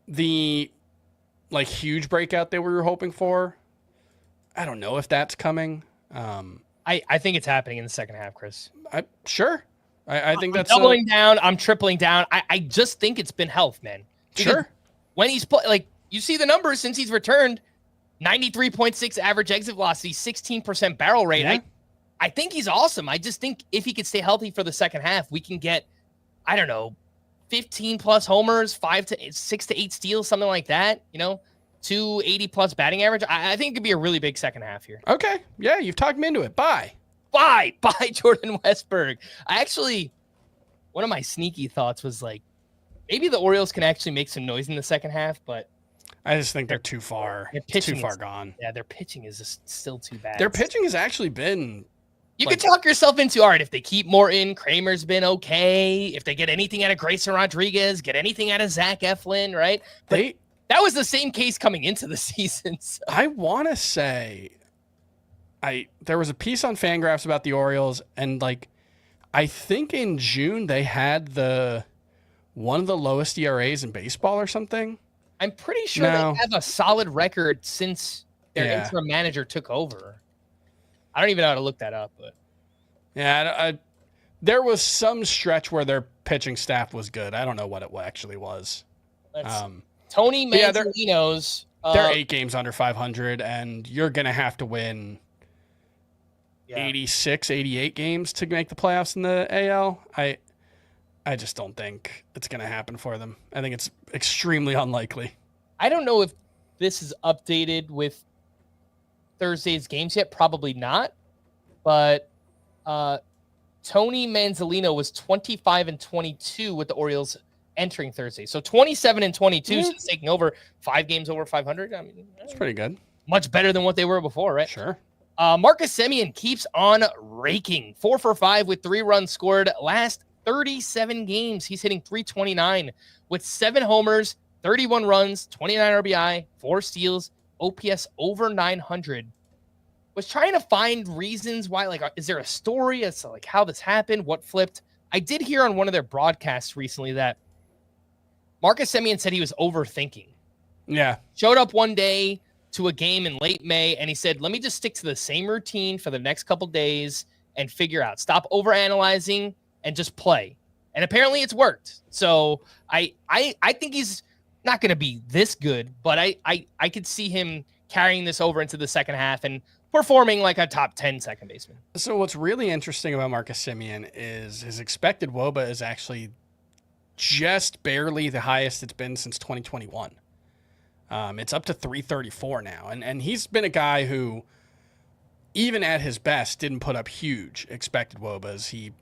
the huge breakout that we were hoping for, I don't know if that's coming. I think it's happening in the second half, Chris. Sure. I think I'm that's doubling down. I'm tripling down. I just think it's been health, man. Because sure. when he's you see the numbers since he's returned, 93.6 average exit velocity, 16% barrel rate. Yeah. I think he's awesome. I just think if he could stay healthy for the second half, we can get, I don't know, 15 plus homers, 6 to 8 steals, something like that. 280 plus batting average. I think it could be a really big second half here. Okay. Yeah, you've talked me into it. Bye Jordan Westberg. One of my sneaky thoughts was maybe the Orioles can actually make some noise in the second half, but I just think they're too far. It's too far gone. Yeah, their pitching is just still too bad. Their pitching has actually been. You could talk yourself into, all right, if they keep Morton, Kramer's been okay. If they get anything out of Grayson Rodriguez, get anything out of Zach Eflin, right? But that was the same case coming into the season. So. I want to say, there was a piece on Fangraphs about the Orioles, and I think in June they had one of the lowest ERAs in baseball or something. I'm pretty sure they have a solid record since their interim manager took over. I don't even know how to look that up, but there was some stretch where their pitching staff was good. I don't know what it actually was. Tony Manzolino's. They're 8 games under 500, and you're gonna have to win 86, 88 games to make the playoffs in the AL. I just don't think it's gonna happen for them. I think it's extremely unlikely. I don't know if this is updated with Thursday's games yet, probably not, but Tony Manzolino was 25-22 with the Orioles entering Thursday. So 27-22 since taking over, 5 games over 500. I mean, that's pretty good. Much better than what they were before, right? Sure. Marcus Semien keeps on raking, 4 for 5 with 3 runs scored last 37 games. He's hitting .329 with 7 homers, 31 runs, 29 RBI, 4 steals, OPS over 900. Was trying to find reasons why, is there a story as to how this happened, what flipped? I did hear on one of their broadcasts recently that Marcus Semien said he was overthinking. Yeah. Showed up one day to a game in late May, and he said, let me just stick to the same routine for the next couple days and figure out. Stop overanalyzing and just play. And apparently it's worked. So I think he's not going to be this good, but I could see him carrying this over into the second half and performing like a top 10 second baseman. So what's really interesting about Marcus Semien is his expected WOBA is actually just barely the highest it's been since 2021. It's up to 334 now. And he's been a guy who, even at his best, didn't put up huge expected WOBAs. He,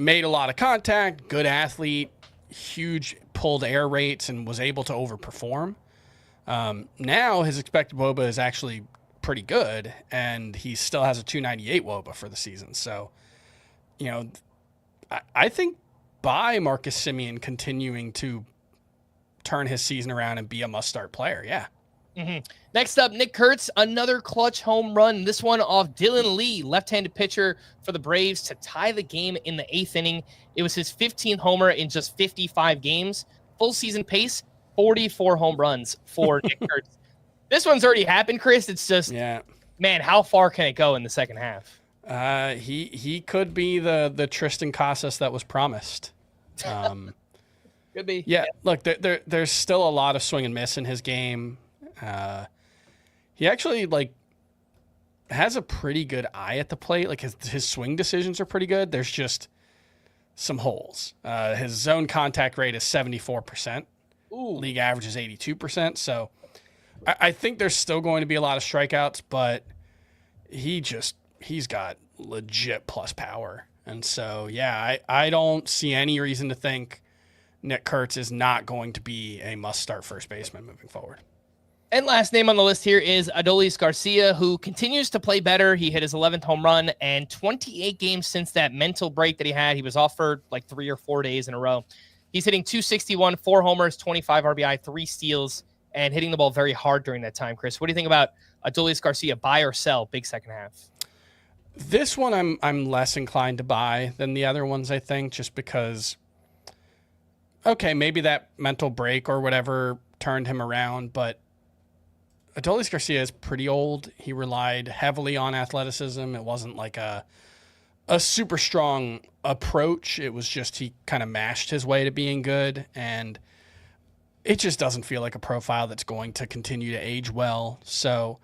made a lot of contact, good athlete, huge pulled air rates, and was able to overperform. Now his expected WOBA is actually pretty good, and he still has a 298 WOBA for the season. So, I think by Marcus Semien continuing to turn his season around and be a must-start player, yeah. Mm-hmm. Next up, Nick Kurtz, another clutch home run. This one off Dylan Lee, left-handed pitcher for the Braves, to tie the game in the 8th inning. It was his 15th homer in just 55 games. Full season pace, 44 home runs for Nick Kurtz. This one's already happened, Chris. It's just, man, how far can it go in the second half? He could be the Tristan Casas that was promised. Could be. Yeah, look, there's still a lot of swing and miss in his game. He actually has a pretty good eye at the plate. His swing decisions are pretty good. There's just some holes. His zone contact rate is 74%. Ooh. League average is 82%. So I think there's still going to be a lot of strikeouts, but he's got legit plus power. And so, yeah, I don't see any reason to think Nick Kurtz is not going to be a must-start first baseman moving forward. And last name on the list here is Adolis Garcia, who continues to play better. He hit his 11th home run, and 28 games since that mental break that he had. He was off for 3 or 4 days in a row. He's hitting .261, 4 homers, 25 RBI, 3 steals, and hitting the ball very hard during that time. Chris, what do you think about Adolis Garcia, buy or sell, big second half? This one I'm less inclined to buy than the other ones, I think, just because, okay, maybe that mental break or whatever turned him around, but Adolis Garcia is pretty old. He relied heavily on athleticism. It wasn't like a super strong approach. It was just he kind of mashed his way to being good, and it just doesn't feel like a profile that's going to continue to age well. So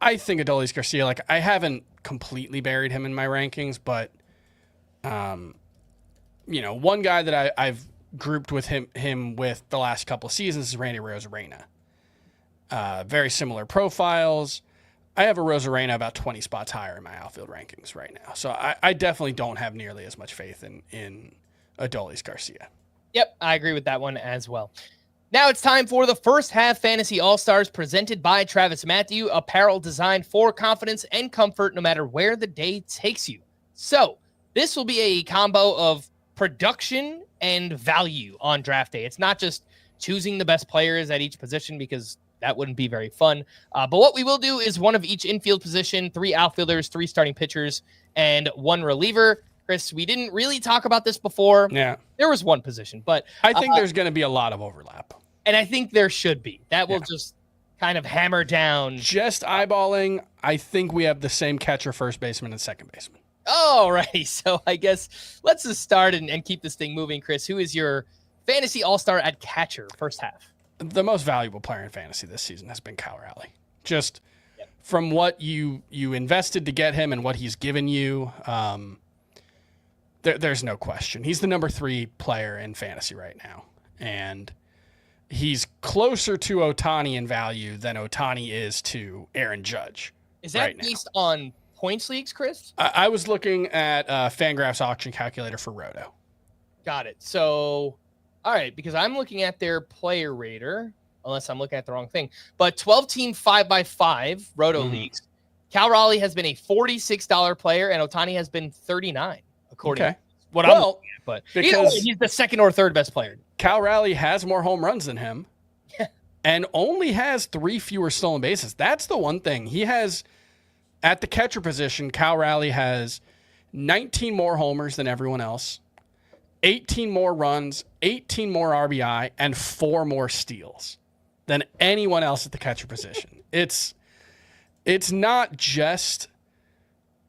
I think Adolis Garcia, like, I haven't completely buried him in my rankings, but one guy that I've grouped with him with the last couple of seasons is Randy Arozarena. Very similar profiles. I have Arozarena about 20 spots higher in my outfield rankings right now. So I definitely don't have nearly as much faith in Adolis Garcia. Yep, I agree with that one as well. Now it's time for the first half Fantasy All-Stars presented by Travis Matthew, apparel designed for confidence and comfort no matter where the day takes you. So this will be a combo of production and value on draft day. It's not just choosing the best players at each position because that wouldn't be very fun. But what we will do is one of each infield position, 3 outfielders, 3 starting pitchers, and 1 reliever. Chris, we didn't really talk about this before. Yeah. There was 1 position, but I think there's going to be a lot of overlap. And I think there should be. That will just kind of hammer down. Just eyeballing, I think we have the same catcher, first baseman, and second baseman. All right. So I guess let's just start and keep this thing moving. Chris, who is your fantasy all-star at catcher first half? The most valuable player in fantasy this season has been Cal Raleigh. Just from what you invested to get him and what he's given you, there's no question. He's the number 3 player in fantasy right now. And he's closer to Ohtani in value than Ohtani is to Aaron Judge. Is that based on points leagues, Chris? I was looking at Fangraph's auction calculator for Roto. Got it. So, all right, because I'm looking at their player rater, unless I'm looking at the wrong thing. But 12-team 5x5 Roto leagues, Cal Raleigh has been a $46 player, and Ohtani has been $39, according to what I'm looking at. But because he's the second or third best player. Cal Raleigh has more home runs than him and only has 3 fewer stolen bases. That's the one thing. He has, at the catcher position, Cal Raleigh has 19 more homers than everyone else, 18 more runs, 18 more RBI, and 4 more steals than anyone else at the catcher position. It's not just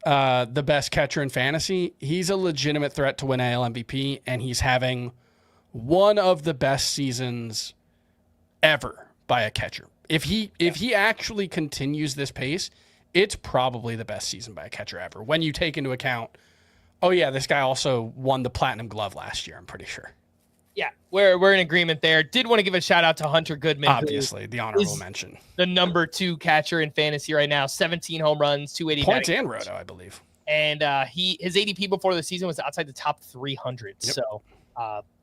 the best catcher in fantasy. He's a legitimate threat to win AL MVP, and he's having one of the best seasons ever by a catcher. If he actually continues this pace, it's probably the best season by a catcher ever. When you take into account, this guy also won the Platinum Glove last year, I'm pretty sure. Yeah, we're in agreement there. Did want to give a shout out to Hunter Goodman. Obviously, the honorable mention. The number 2 catcher in fantasy right now, 17 home runs, 280 points and Roto, I believe. And his ADP before the season was outside the top 300. Yep. So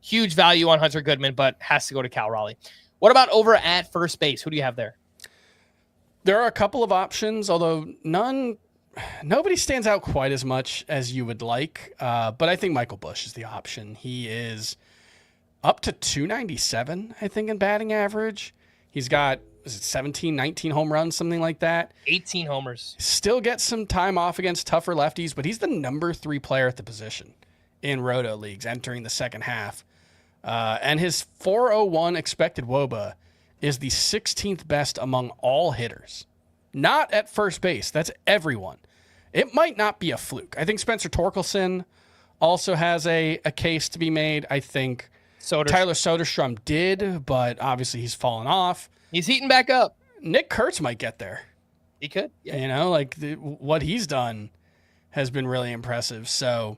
huge value on Hunter Goodman, but has to go to Cal Raleigh. What about over at first base? Who do you have there? There are a couple of options, although nobody stands out quite as much as you would like. But I think Michael Busch is the option. He is up to 297, I think, in batting average. He's got, 17, 19 home runs, something like that. 18 homers. Still gets some time off against tougher lefties, but he's the number 3 player at the position in Roto leagues entering the second half. And his 401 expected WOBA is the 16th best among all hitters. Not at first base. That's everyone. It might not be a fluke. I think Spencer Torkelson also has a case to be made. I think Tyler Soderstrom did, but obviously he's fallen off. He's heating back up. Nick Kurtz might get there. He could. Yeah. What he's done has been really impressive. So,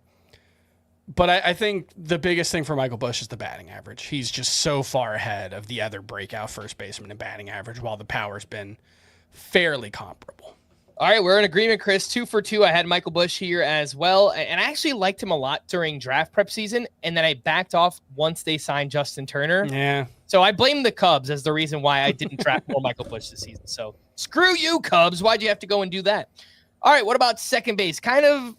but I think the biggest thing for Michael Busch is the batting average. He's just so far ahead of the other breakout first baseman in batting average, while the power's been fairly comparable. All right, we're in agreement, Chris. 2 for 2. I had Michael Busch here as well. And I actually liked him a lot during draft prep season. And then I backed off once they signed Justin Turner. Yeah. So I blame the Cubs as the reason why I didn't draft more Michael Busch this season. So screw you, Cubs. Why'd you have to go and do that? All right, what about second base? Kind of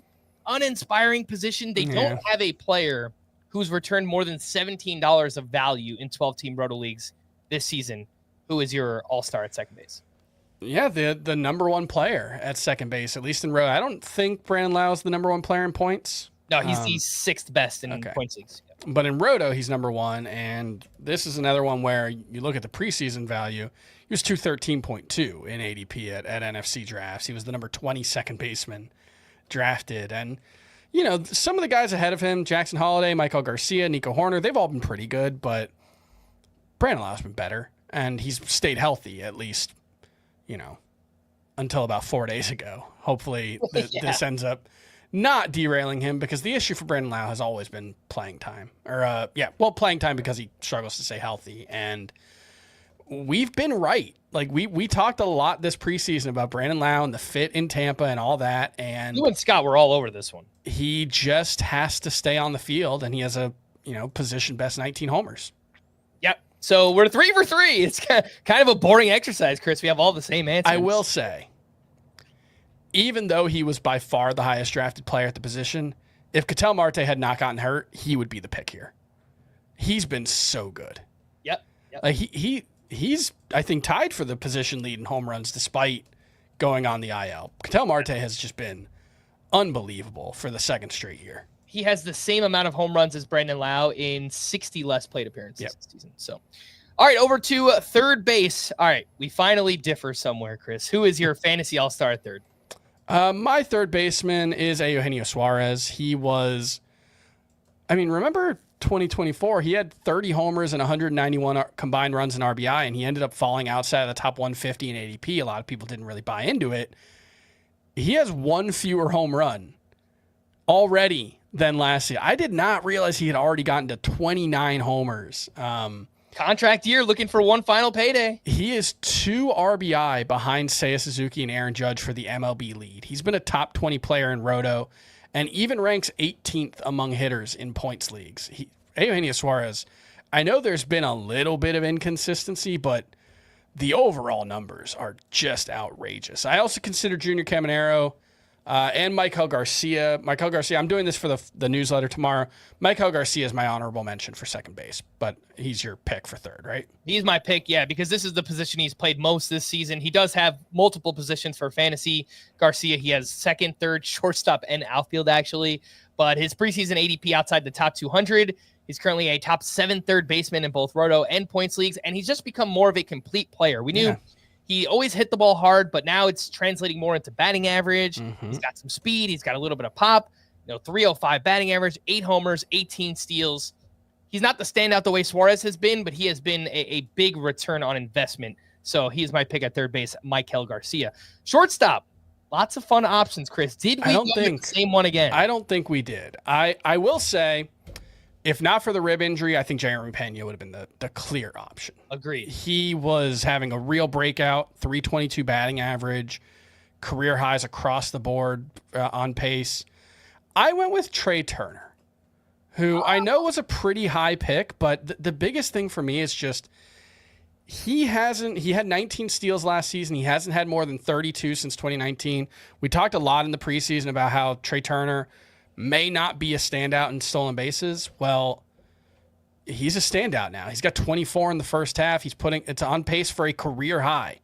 uninspiring position. They don't have a player who's returned more than $17 of value in 12-team Roto leagues this season. Who is your all-star at second base? Yeah, the number 1 player at second base, at least in Roto. I don't think Brandon Lau is the number 1 player in points. No, he's the 6th best in points leagues. Yeah. But in Roto, he's number 1, and this is another one where you look at the preseason value. He was 213.2 in ADP at NFC drafts. He was the number 20 second baseman drafted. And, some of the guys ahead of him, Jackson Holiday, Michael Garcia, Nico Horner, they've all been pretty good, but Brandon Lau's been better, and he's stayed healthy at least, until about 4 days ago. Hopefully this ends up not derailing him, because the issue for Brandon Lau has always been playing time. Playing time because he struggles to stay healthy. And we've been right. Like, we talked a lot this preseason about Brandon Lau and the fit in Tampa and all that. And you and Scott were all over this one. He just has to stay on the field, and he has a position best 19 homers. Yep. So we're 3 for 3. It's kind of a boring exercise, Chris. We have all the same answers. I will say, even though he was by far the highest drafted player at the position, if Ketel Marte had not gotten hurt, he would be the pick here. He's been so good. Yep. Like he's I think tied for the position lead in home runs despite going on the IL. Ketel Marte has just been unbelievable for the second straight year. He has the same amount of home runs as Brandon Lau in 60 less plate appearances this season. So, all right, over to third base. All right, we finally differ somewhere, Chris. Who is your fantasy all-star at third? My third baseman is Eugenio Suarez. He was, remember 2024, he had 30 homers and 191 combined runs and RBI, and he ended up falling outside of the top 150 in ADP. A lot of people didn't really buy into it. He has one fewer home run already than last year. I did not realize he had already gotten to 29 homers. Contract year, looking for one final payday. He is 2 RBI behind Seiya Suzuki and Aaron Judge for the MLB lead. He's been a top 20 player in Roto and even ranks 18th among hitters in points leagues. Eugenio Suarez, I know there's been a little bit of inconsistency, but the overall numbers are just outrageous. I also consider Junior Caminero and Michael Garcia. Michael Garcia, I'm doing this for the newsletter tomorrow. Michael Garcia is my honorable mention for second base, but he's your pick for third, right? He's my pick, yeah, because this is the position he's played most this season. He does have multiple positions for fantasy. Garcia, he has second, third, shortstop, and outfield, actually. But his preseason ADP outside the top 200. He's currently a top 7 third baseman in both Roto and points leagues, and he's just become more of a complete player. We knew he always hit the ball hard, but now it's translating more into batting average. Mm-hmm. He's got some speed. He's got a little bit of pop. 305 batting average, 8 homers, 18 steals. He's not the standout the way Suarez has been, but he has been a big return on investment. So he is my pick at third base, Michael Garcia. Shortstop, lots of fun options, Chris. Did we go with the same one again? I don't think we did. I will say, if not for the rib injury, I think Jeremy Pena would have been the clear option. Agreed. He was having a real breakout, 322 batting average, career highs across the board on pace. I went with Trey Turner, who I know was a pretty high pick, but the biggest thing for me is just he had 19 steals last season. He hasn't had more than 32 since 2019. We talked a lot in the preseason about how Trey Turner may not be a standout in stolen bases. Well, he's a standout now. He's got 24 in the first half. It's on pace for a career high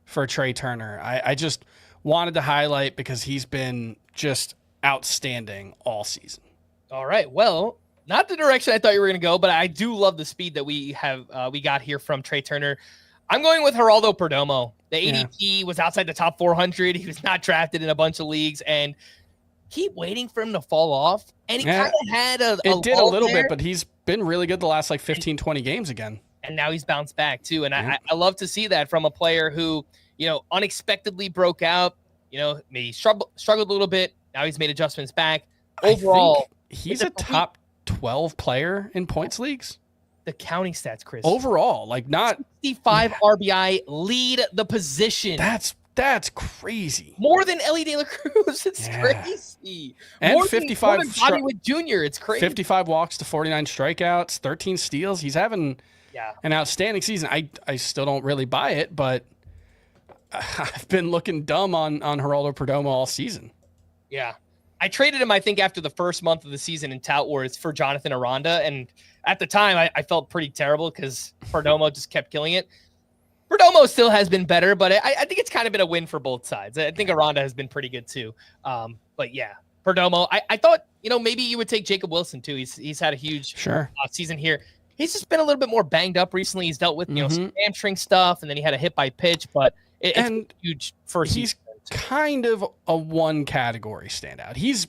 for Trey Turner. I just wanted to highlight because he's been just outstanding all season. All right. Well, not the direction I thought you were going to go, but I do love the speed that we got here from Trey Turner. I'm going with Geraldo Perdomo. The ADP was outside the top 400. He was not drafted in a bunch of leagues, and keep waiting for him to fall off. And he kind of had a little bit, but he's been really good the last 15, 20 games again. And now he's bounced back too. And I love to see that from a player who, unexpectedly broke out, maybe struggled a little bit. Now he's made adjustments back. Overall, he's a top 12 player in points leagues. The counting stats, Chris. Overall, not 65 RBI, lead the position. That's crazy. More than Ellie De La Cruz. It's crazy. And more 55 than Bobby Witt Jr. It's crazy. 55 walks to 49 strikeouts, 13 steals. He's having an outstanding season. I still don't really buy it, but I've been looking dumb on Geraldo Perdomo all season. Yeah. I traded him, I think, after the first month of the season in Tout Wars for Jonathan Aranda. And at the time, I felt pretty terrible because Perdomo just kept killing it. Perdomo still has been better, but I think it's kind of been a win for both sides. I think Aranda has been pretty good too. But yeah, Perdomo, I thought, maybe you would take Jacob Wilson too. He's had a huge season here. He's just been a little bit more banged up recently. He's dealt with, some hamstring stuff, and then he had a hit by pitch, but it's huge first season. Kind of a one category standout. He's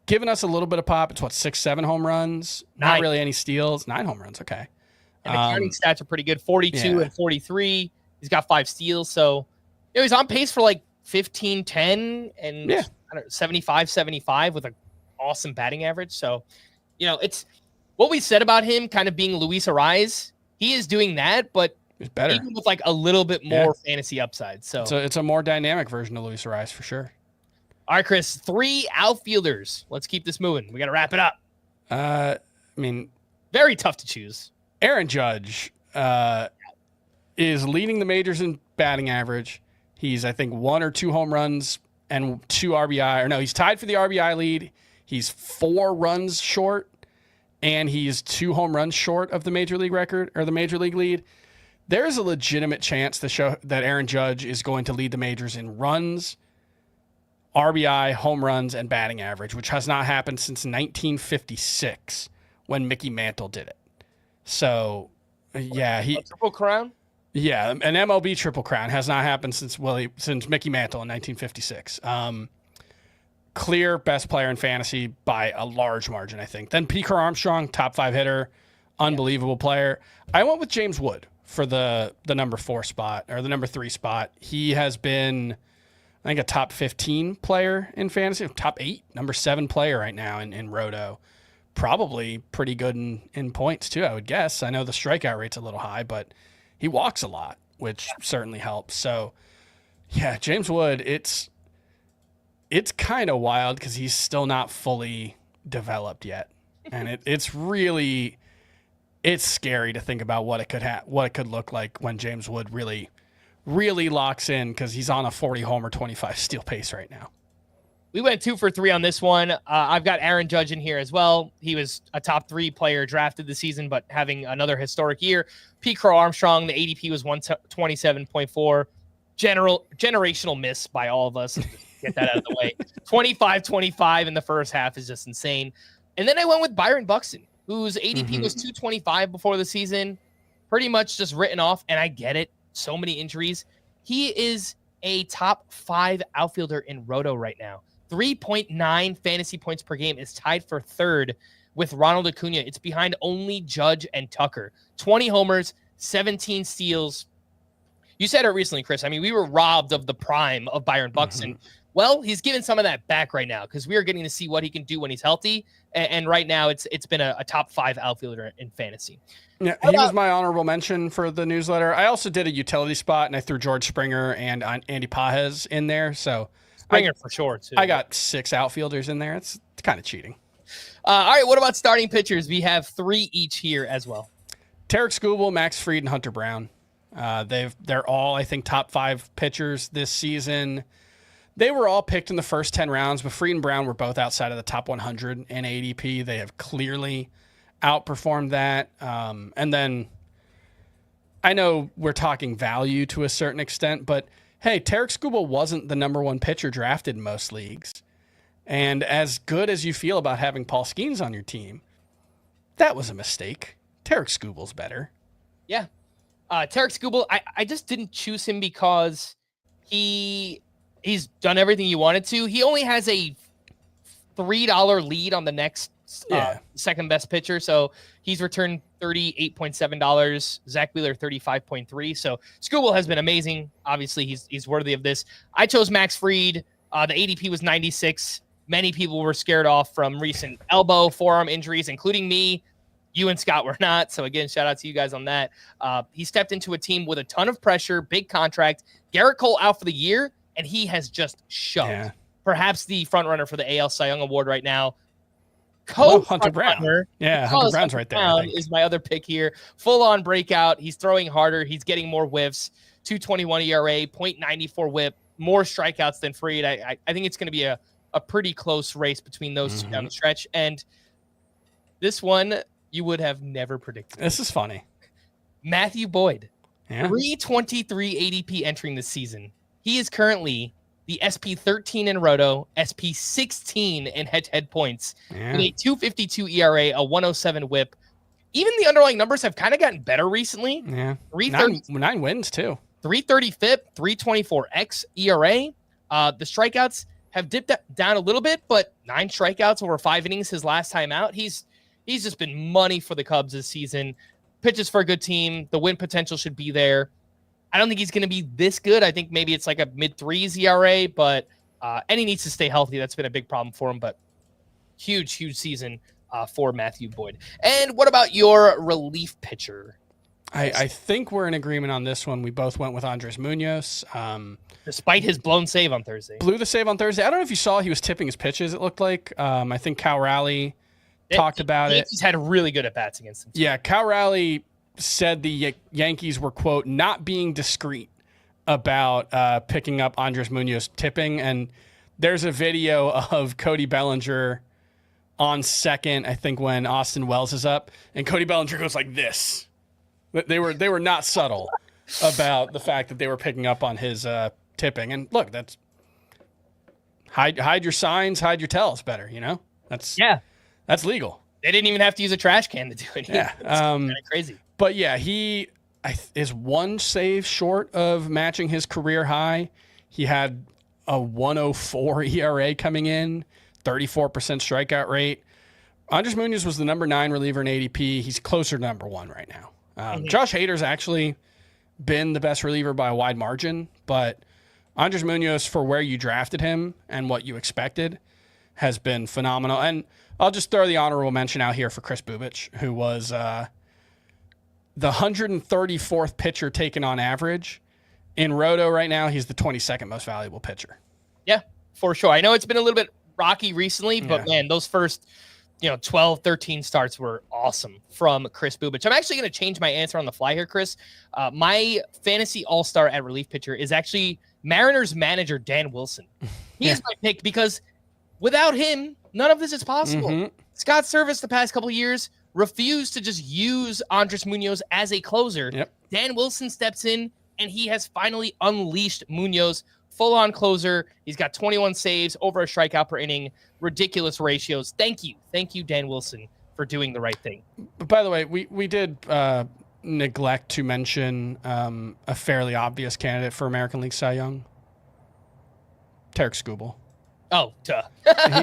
given us a little bit of pop. It's 6, 7 home runs. 9. Not really any steals. 9 home runs. Okay. And the counting stats are pretty good. 42 and 43. He's got 5 steals. So, he's on pace for 15, 10 and 75, 75 with an awesome batting average. So, it's what we said about him kind of being Luis Ariz. He is doing that, but he's better. Even with a little bit more fantasy upside. So it's a more dynamic version of Luis Ariz for sure. All right, Chris, 3 outfielders. Let's keep this moving. We got to wrap it up. Very tough to choose. Aaron Judge is leading the majors in batting average. He's, I think, 1 or 2 home runs and 2 RBI. Or no, he's tied for the RBI lead. He's 4 runs short, and he's 2 home runs short of the major league record or the major league lead. There is a legitimate chance that Aaron Judge is going to lead the majors in runs, RBI, home runs, and batting average, which has not happened since 1956 when Mickey Mantle did it. So, yeah, a Triple Crown? Yeah, an MLB Triple Crown has not happened since Mickey Mantle in 1956. Clear best player in fantasy by a large margin, I think. Then P. Kerr Armstrong, top 5 hitter, unbelievable player. I went with James Wood for the number 4 spot or the number 3 spot. He has been, I think, a top 15 player in fantasy, top 8, number 7 player right now in Roto. Probably pretty good in points too, I would guess. I know the strikeout rate's a little high, but he walks a lot, which certainly helps. So, yeah, James Wood, it's kind of wild because he's still not fully developed yet, and it's scary to think about what it could look like when James Wood really locks in, because he's on a 40 homer, 25 steal pace right now. We went 2 for 3 on this one. I've got Aaron Judge in here as well. He was a top 3 player drafted this season, but having another historic year. P. Kerr Armstrong, the ADP was 127.4. Generational miss by all of us. Get that out of the way. 25-25 in the first half is just insane. And then I went with Byron Buxton, whose ADP was 225 before the season. Pretty much just written off, and I get it. So many injuries. He is a top 5 outfielder in Roto right now. 3.9 fantasy points per game, is tied for 3rd with Ronald Acuna. It's behind only Judge and Tucker. 20 homers, 17 steals. You said it recently, Chris. I mean, we were robbed of the prime of Byron Buxton. Well, he's given some of that back right now because we are getting to see what he can do when he's healthy. And right now, it's been a top 5 outfielder in fantasy. Yeah, he was my honorable mention for the newsletter. I also did a utility spot, and I threw George Springer and Andy Pages in there. So Springer for sure, too. I got 6 outfielders in there. It's kind of cheating. All right, what about starting pitchers? We have 3 each here as well. Tarek Skubal, Max Fried, and Hunter Brown. They're all, I think, top 5 pitchers this season. They were all picked in the first 10 rounds, but Fried and Brown were both outside of the top 100 in ADP. They have clearly outperformed that. And then I know we're talking value to a certain extent, but hey, Tarek Skubal wasn't the number 1 pitcher drafted in most leagues. And as good as you feel about having Paul Skeens on your team, that was a mistake. Tarek Skubal's better. Yeah. Tarek Skubal, I just didn't choose him because he's done everything you wanted to. He only has a $3 lead on the next second best pitcher. So he's returned $38.7. Zach Wheeler, $35.3. So Skubal has been amazing. Obviously, he's worthy of this. I chose Max Fried. The ADP was 96. Many people were scared off from recent elbow, forearm injuries, including me. You and Scott were not. So again, shout out to you guys on that. He stepped into a team with a ton of pressure, big contract. Garrett Cole out for the year, and he has just shoved. Yeah. Perhaps the front runner for the AL Cy Young Award right now. Hunter Brown. Hunter Brown's right there. Brown is my other pick here. Full on breakout. He's throwing harder. He's getting more whiffs. 2.21 ERA, 0.94 whip, more strikeouts than Fried. I think it's going to be a pretty close race between those two down the stretch. And this one you would have never predicted. This is funny. Matthew Boyd. Yeah. 323 ADP entering this season. He is currently the SP 13 in Roto, SP 16 in head-to-head points, with a 2.52 ERA, a 107 WHIP. Even the underlying numbers have kind of gotten better recently. Yeah, 9 wins too. 330 FIP, 324 X ERA. The strikeouts have dipped down a little bit, but 9 strikeouts over 5 innings his last time out. He's just been money for the Cubs this season. Pitches for a good team. The win potential should be there. I don't think he's going to be this good. I think maybe it's like a mid-3s ERA, but and he needs to stay healthy. That's been a big problem for him, but huge season for Matthew Boyd. And what about your relief pitcher? I think we're in agreement on this one. We both went with Andres Munoz. Despite his blown save on Thursday. Blew the save on Thursday. I don't know if you saw he was tipping his pitches, it looked like. I think Cal Raleigh talked about it. He's had really good at-bats against him. Yeah, Cal Raleigh said the Yankees were, quote, not being discreet about picking up Andres Munoz tipping. And there's a video of Cody Bellinger on second, I think, when Austin Wells is up. And Cody Bellinger goes like this. They were not subtle about the fact that they were picking up on his tipping. And look, that's hide your signs, hide your tells better, you know? That's legal. They didn't even have to use a trash can to do it. Yeah. It's kind of crazy. But yeah, he is 1 save short of matching his career high. He had a 104 ERA coming in, 34% strikeout rate. Andres Munoz was the number 9 reliever in ADP. He's closer to number 1 right now. Josh Hader's actually been the best reliever by a wide margin, but Andres Munoz, for where you drafted him and what you expected, has been phenomenal. And I'll just throw the honorable mention out here for Chris Bubich, who was the 134th pitcher taken on average. In Roto right now, he's the 22nd most valuable pitcher. Yeah, for sure. I know it's been a little bit rocky recently, but man, those first 12, 13 starts were awesome from Chris Bubich. I'm actually going to change my answer on the fly here, Chris. My fantasy all-star at relief pitcher is actually Mariners manager Dan Wilson. He is my pick because without him, none of this is possible. Scott Service the past couple of years refused to just use Andres Munoz as a closer. Dan Wilson steps in, and he has finally unleashed Munoz, full-on closer. He's got 21 saves, over a strikeout per inning, ridiculous ratios. Thank you, Dan Wilson, for doing the right thing. But by the way, we did neglect to mention a fairly obvious candidate for American League Cy Young, Tarek Skubal. Oh, duh.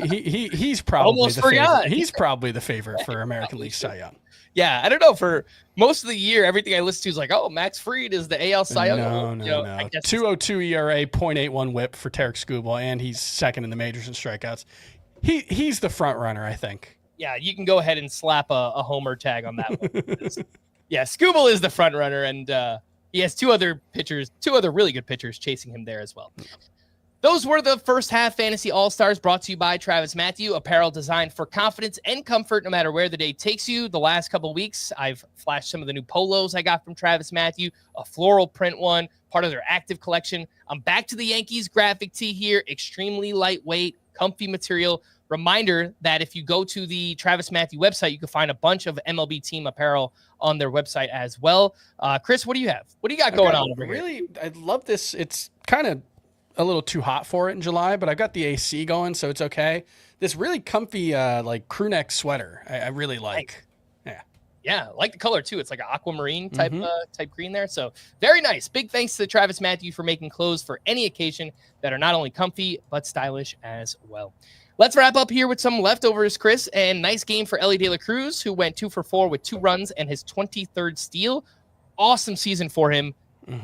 he's probably Almost the forgot. favorite. He's probably the favorite for American League Cy Young. Yeah, I don't know. For most of the year, everything I listen to is like, oh, Max Fried is the AL Cy Young. No. 2.02 ERA, 0.81 WHIP for Tarek Skubal, and he's second in the majors in strikeouts. He's the front runner, I think. Yeah, you can go ahead and slap a homer tag on that one. Yeah, Skubal is the front runner, and he has two other really good pitchers chasing him there as well. Those were the first half Fantasy All-Stars brought to you by Travis Matthew, apparel designed for confidence and comfort no matter where the day takes you. The last couple of weeks, I've flashed some of the new polos I got from Travis Matthew, a floral print one, part of their active collection. I'm back to the Yankees graphic tee here, extremely lightweight, comfy material. Reminder that if you go to the Travis Matthew website, you can find a bunch of MLB team apparel on their website as well. Chris, what do you have? What do you got going on over here? Really, I love this. It's kind of a little too hot for it in July, but I've got the AC going, so it's okay. This really comfy, like crew neck sweater. I really like. Yeah, I like the color too. It's like an aquamarine type green there. So very nice. Big thanks to Travis Matthew for making clothes for any occasion that are not only comfy but stylish as well. Let's wrap up here with some leftovers, Chris. And nice game for Ellie De La Cruz, who went 2 for 4 with 2 runs and his 23rd steal. Awesome season for him.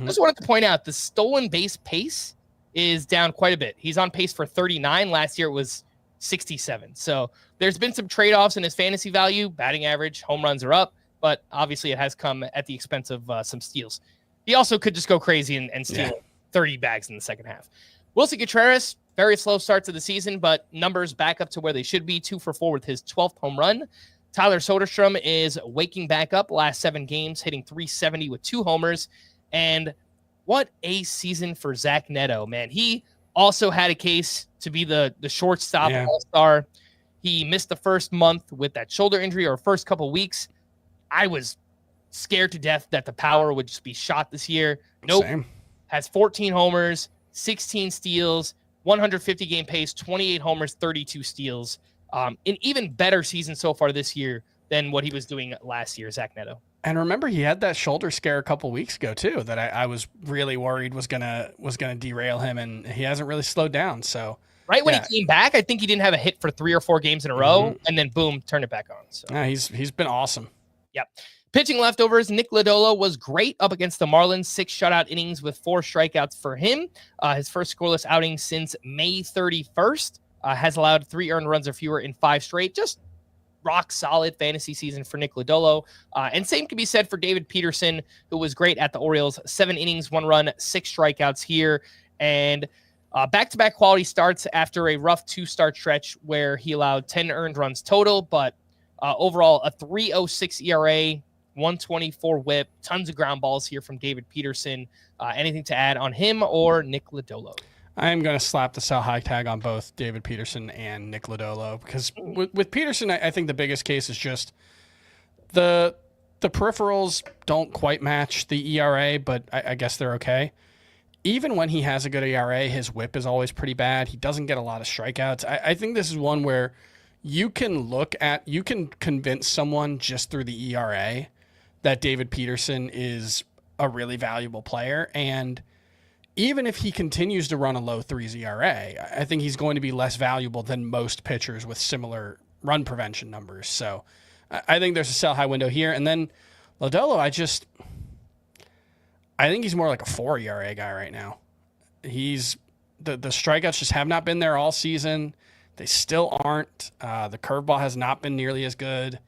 Just wanted to point out the stolen base pace is down quite a bit. He's on pace for 39. Last year it was 67. So there's been some trade-offs in his fantasy value. Batting average, home runs are up, but obviously it has come at the expense of some steals. He also could just go crazy and steal 30 bags in the second half. Wilson Contreras, very slow start to the season, but numbers back up to where they should be. 2 for 4 with his 12th home run. Tyler Soderstrom is waking back up last 7 games, hitting .370 with 2 homers. And what a season for Zach Neto, man. He also had a case to be the shortstop all-star. He missed the first month with that shoulder injury, or first couple weeks. I was scared to death that the power would just be shot this year. Nope. Same. Has 14 homers, 16 steals, 150 game pace, 28 homers, 32 steals. An even better season so far this year than what he was doing last year, Zach Neto. And remember, he had that shoulder scare a couple weeks ago too that I was really worried was gonna derail him, and he hasn't really slowed down. So right when he came back, I think he didn't have a hit for 3 or 4 games in a row, and then boom, turn it back on. So yeah, he's been awesome. Yep. Pitching leftovers, Nick Lodolo was great up against the Marlins. 6 shutout innings with 4 strikeouts for him. His first scoreless outing since May 31st. Has allowed 3 earned runs or fewer in 5 straight. Just rock solid fantasy season for Nick Lodolo. And same can be said for David Peterson, who was great at the Orioles. 7 innings, 1 run, 6 strikeouts here. And back-to-back quality starts after a rough 2-start stretch where he allowed 10 earned runs total. But overall, a 3.06 ERA, 124 whip, tons of ground balls here from David Peterson. Anything to add on him or Nick Lodolo? I am going to slap the sell high tag on both David Peterson and Nick Lodolo because with Peterson, I think the biggest case is just the peripherals don't quite match the ERA, but I guess they're okay. Even when he has a good ERA, his whip is always pretty bad. He doesn't get a lot of strikeouts. I think this is one where you can convince someone just through the ERA that David Peterson is a really valuable player. And even if he continues to run a low 3s ERA, I think he's going to be less valuable than most pitchers with similar run prevention numbers. So I think there's a sell high window here. And then Lodolo, I think he's more like a 4 ERA guy right now. He's the strikeouts just have not been there all season. They still aren't. The curveball has not been nearly as good.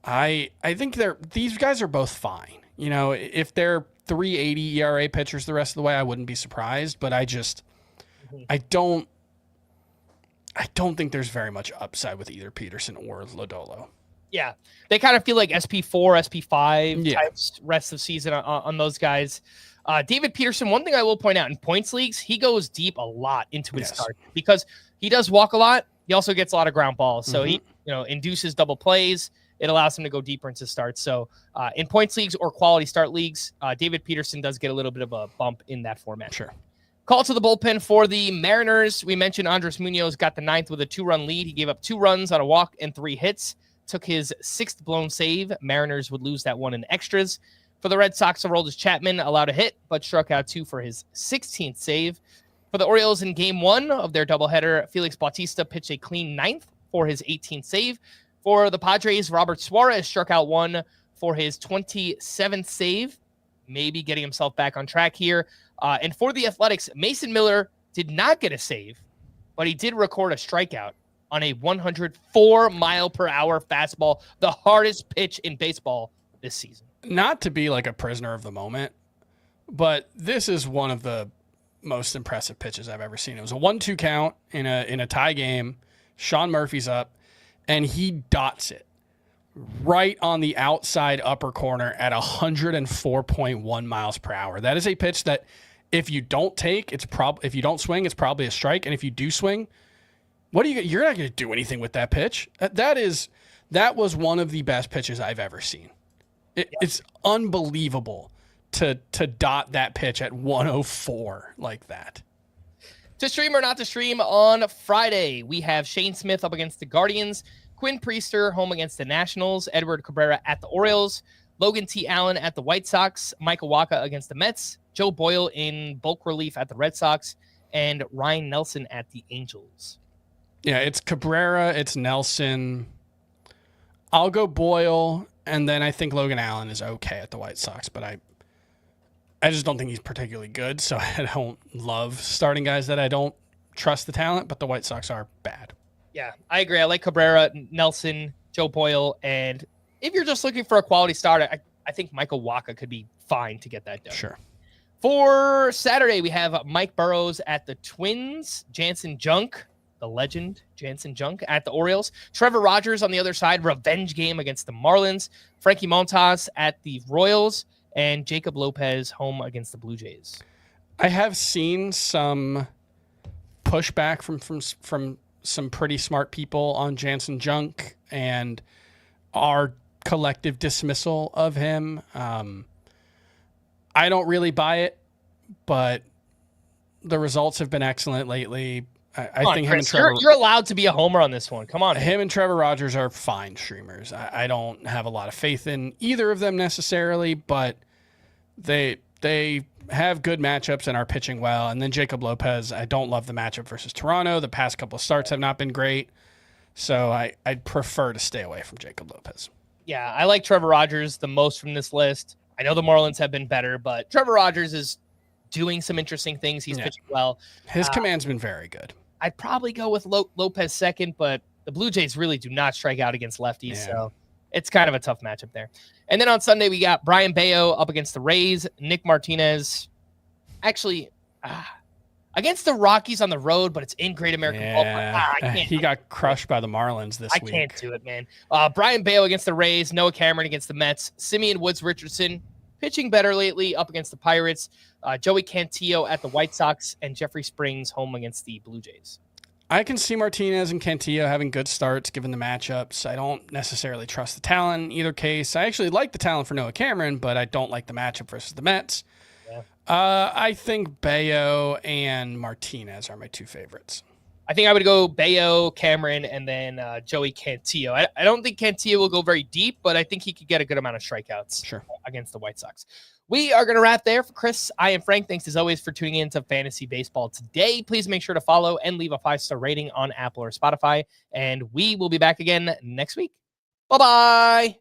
I think these guys are both fine. You know, if they're 3.80 ERA pitchers the rest of the way, I wouldn't be surprised. But I don't think there's very much upside with either Peterson or Lodolo. Yeah, they kind of feel like SP4, SP5 types rest of season on those guys. David Peterson, one thing I will point out, in points leagues, he goes deep a lot into his start because he does walk a lot. He also gets a lot of ground balls. So he induces double plays. It allows him to go deeper into starts. So in points leagues or quality start leagues, David Peterson does get a little bit of a bump in that format. Sure. Call to the bullpen for the Mariners. We mentioned Andres Munoz got the 9th with a 2-run lead. He gave up 2 runs on a walk and 3 hits. Took his 6th blown save. Mariners would lose that one in extras. For the Red Sox, Aroldis Chapman allowed a hit, but struck out 2 for his 16th save. For the Orioles in Game 1 of their doubleheader, Felix Bautista pitched a clean 9th for his 18th save. For the Padres, Robert Suarez struck out 1 for his 27th save, maybe getting himself back on track here. And for the Athletics, Mason Miller did not get a save, but he did record a strikeout on a 104-mile-per-hour fastball, the hardest pitch in baseball this season. Not to be like a prisoner of the moment, but this is one of the most impressive pitches I've ever seen. It was a 1-2 count in a tie game. Sean Murphy's up, and he dots it right on the outside upper corner at 104.1 miles per hour. That is a pitch that if you don't take, if you don't swing, it's probably a strike. And if you do swing, you're not going to do anything with that pitch. That was one of the best pitches I've ever seen. It's unbelievable to dot that pitch at 104 like that. To stream or not to stream on Friday, we have Shane Smith up against the Guardians, Quinn Priester home against the Nationals, Edward Cabrera at the Orioles, Logan T. Allen at the White Sox, Michael Wacha against the Mets, Joe Boyle in bulk relief at the Red Sox, and Ryan Nelson at the Angels. Yeah, it's Cabrera, it's Nelson. I'll go Boyle, and then I think Logan Allen is okay at the White Sox, but I just don't think he's particularly good, so I don't love starting guys that I don't trust the talent, but the White Sox are bad. Yeah, I agree. I like Cabrera, Nelson, Joe Boyle, and if you're just looking for a quality start, I think Michael Wacha could be fine to get that done. Sure. For Saturday, we have Mike Burrows at the Twins, Jansen Junk, the legend, Jansen Junk at the Orioles, Trevor Rogers on the other side, revenge game against the Marlins, Frankie Montas at the Royals, and Jacob Lopez home against the Blue Jays. I have seen some pushback from some pretty smart people on Jansen Junk and our collective dismissal of him. I don't really buy it, but the results have been excellent lately. I Come on, think Chris, him and Trevor. you're allowed to be a homer on this one. Come on. Him and Trevor Rogers are fine streamers. I don't have a lot of faith in either of them necessarily, but they have good matchups and are pitching well. And then Jacob Lopez, I don't love the matchup versus Toronto. The past couple of starts have not been great. So I'd prefer to stay away from Jacob Lopez. Yeah, I like Trevor Rogers the most from this list. I know the Marlins have been better, but Trevor Rogers is doing some interesting things. He's pitching well. His command's been very good. I'd probably go with Lopez second, but the Blue Jays really do not strike out against lefties, so it's kind of a tough matchup there. And then on Sunday, we got Brian Bayo up against the Rays, Nick Martinez. Actually, against the Rockies on the road, but it's in Great American Ballpark. He got crushed by the Marlins this week. I can't do it, man. Brian Bayo against the Rays, Noah Cameron against the Mets, Simeon Woods Richardson pitching better lately up against the Pirates, Joey Cantillo at the White Sox, and Jeffrey Springs home against the Blue Jays. I can see Martinez and Cantillo having good starts given the matchups. I don't necessarily trust the talent in either case. I actually like the talent for Noah Cameron, but I don't like the matchup versus the Mets. Yeah. I think Bayo and Martinez are my two favorites. I think I would go Bayo, Cameron, and then Joey Cantillo. I don't think Cantillo will go very deep, but I think he could get a good amount of strikeouts against the White Sox. We are going to wrap there. For Chris, I am Frank. Thanks as always for tuning in to Fantasy Baseball today. Please make sure to follow and leave a 5-star rating on Apple or Spotify. And we will be back again next week. Bye-bye.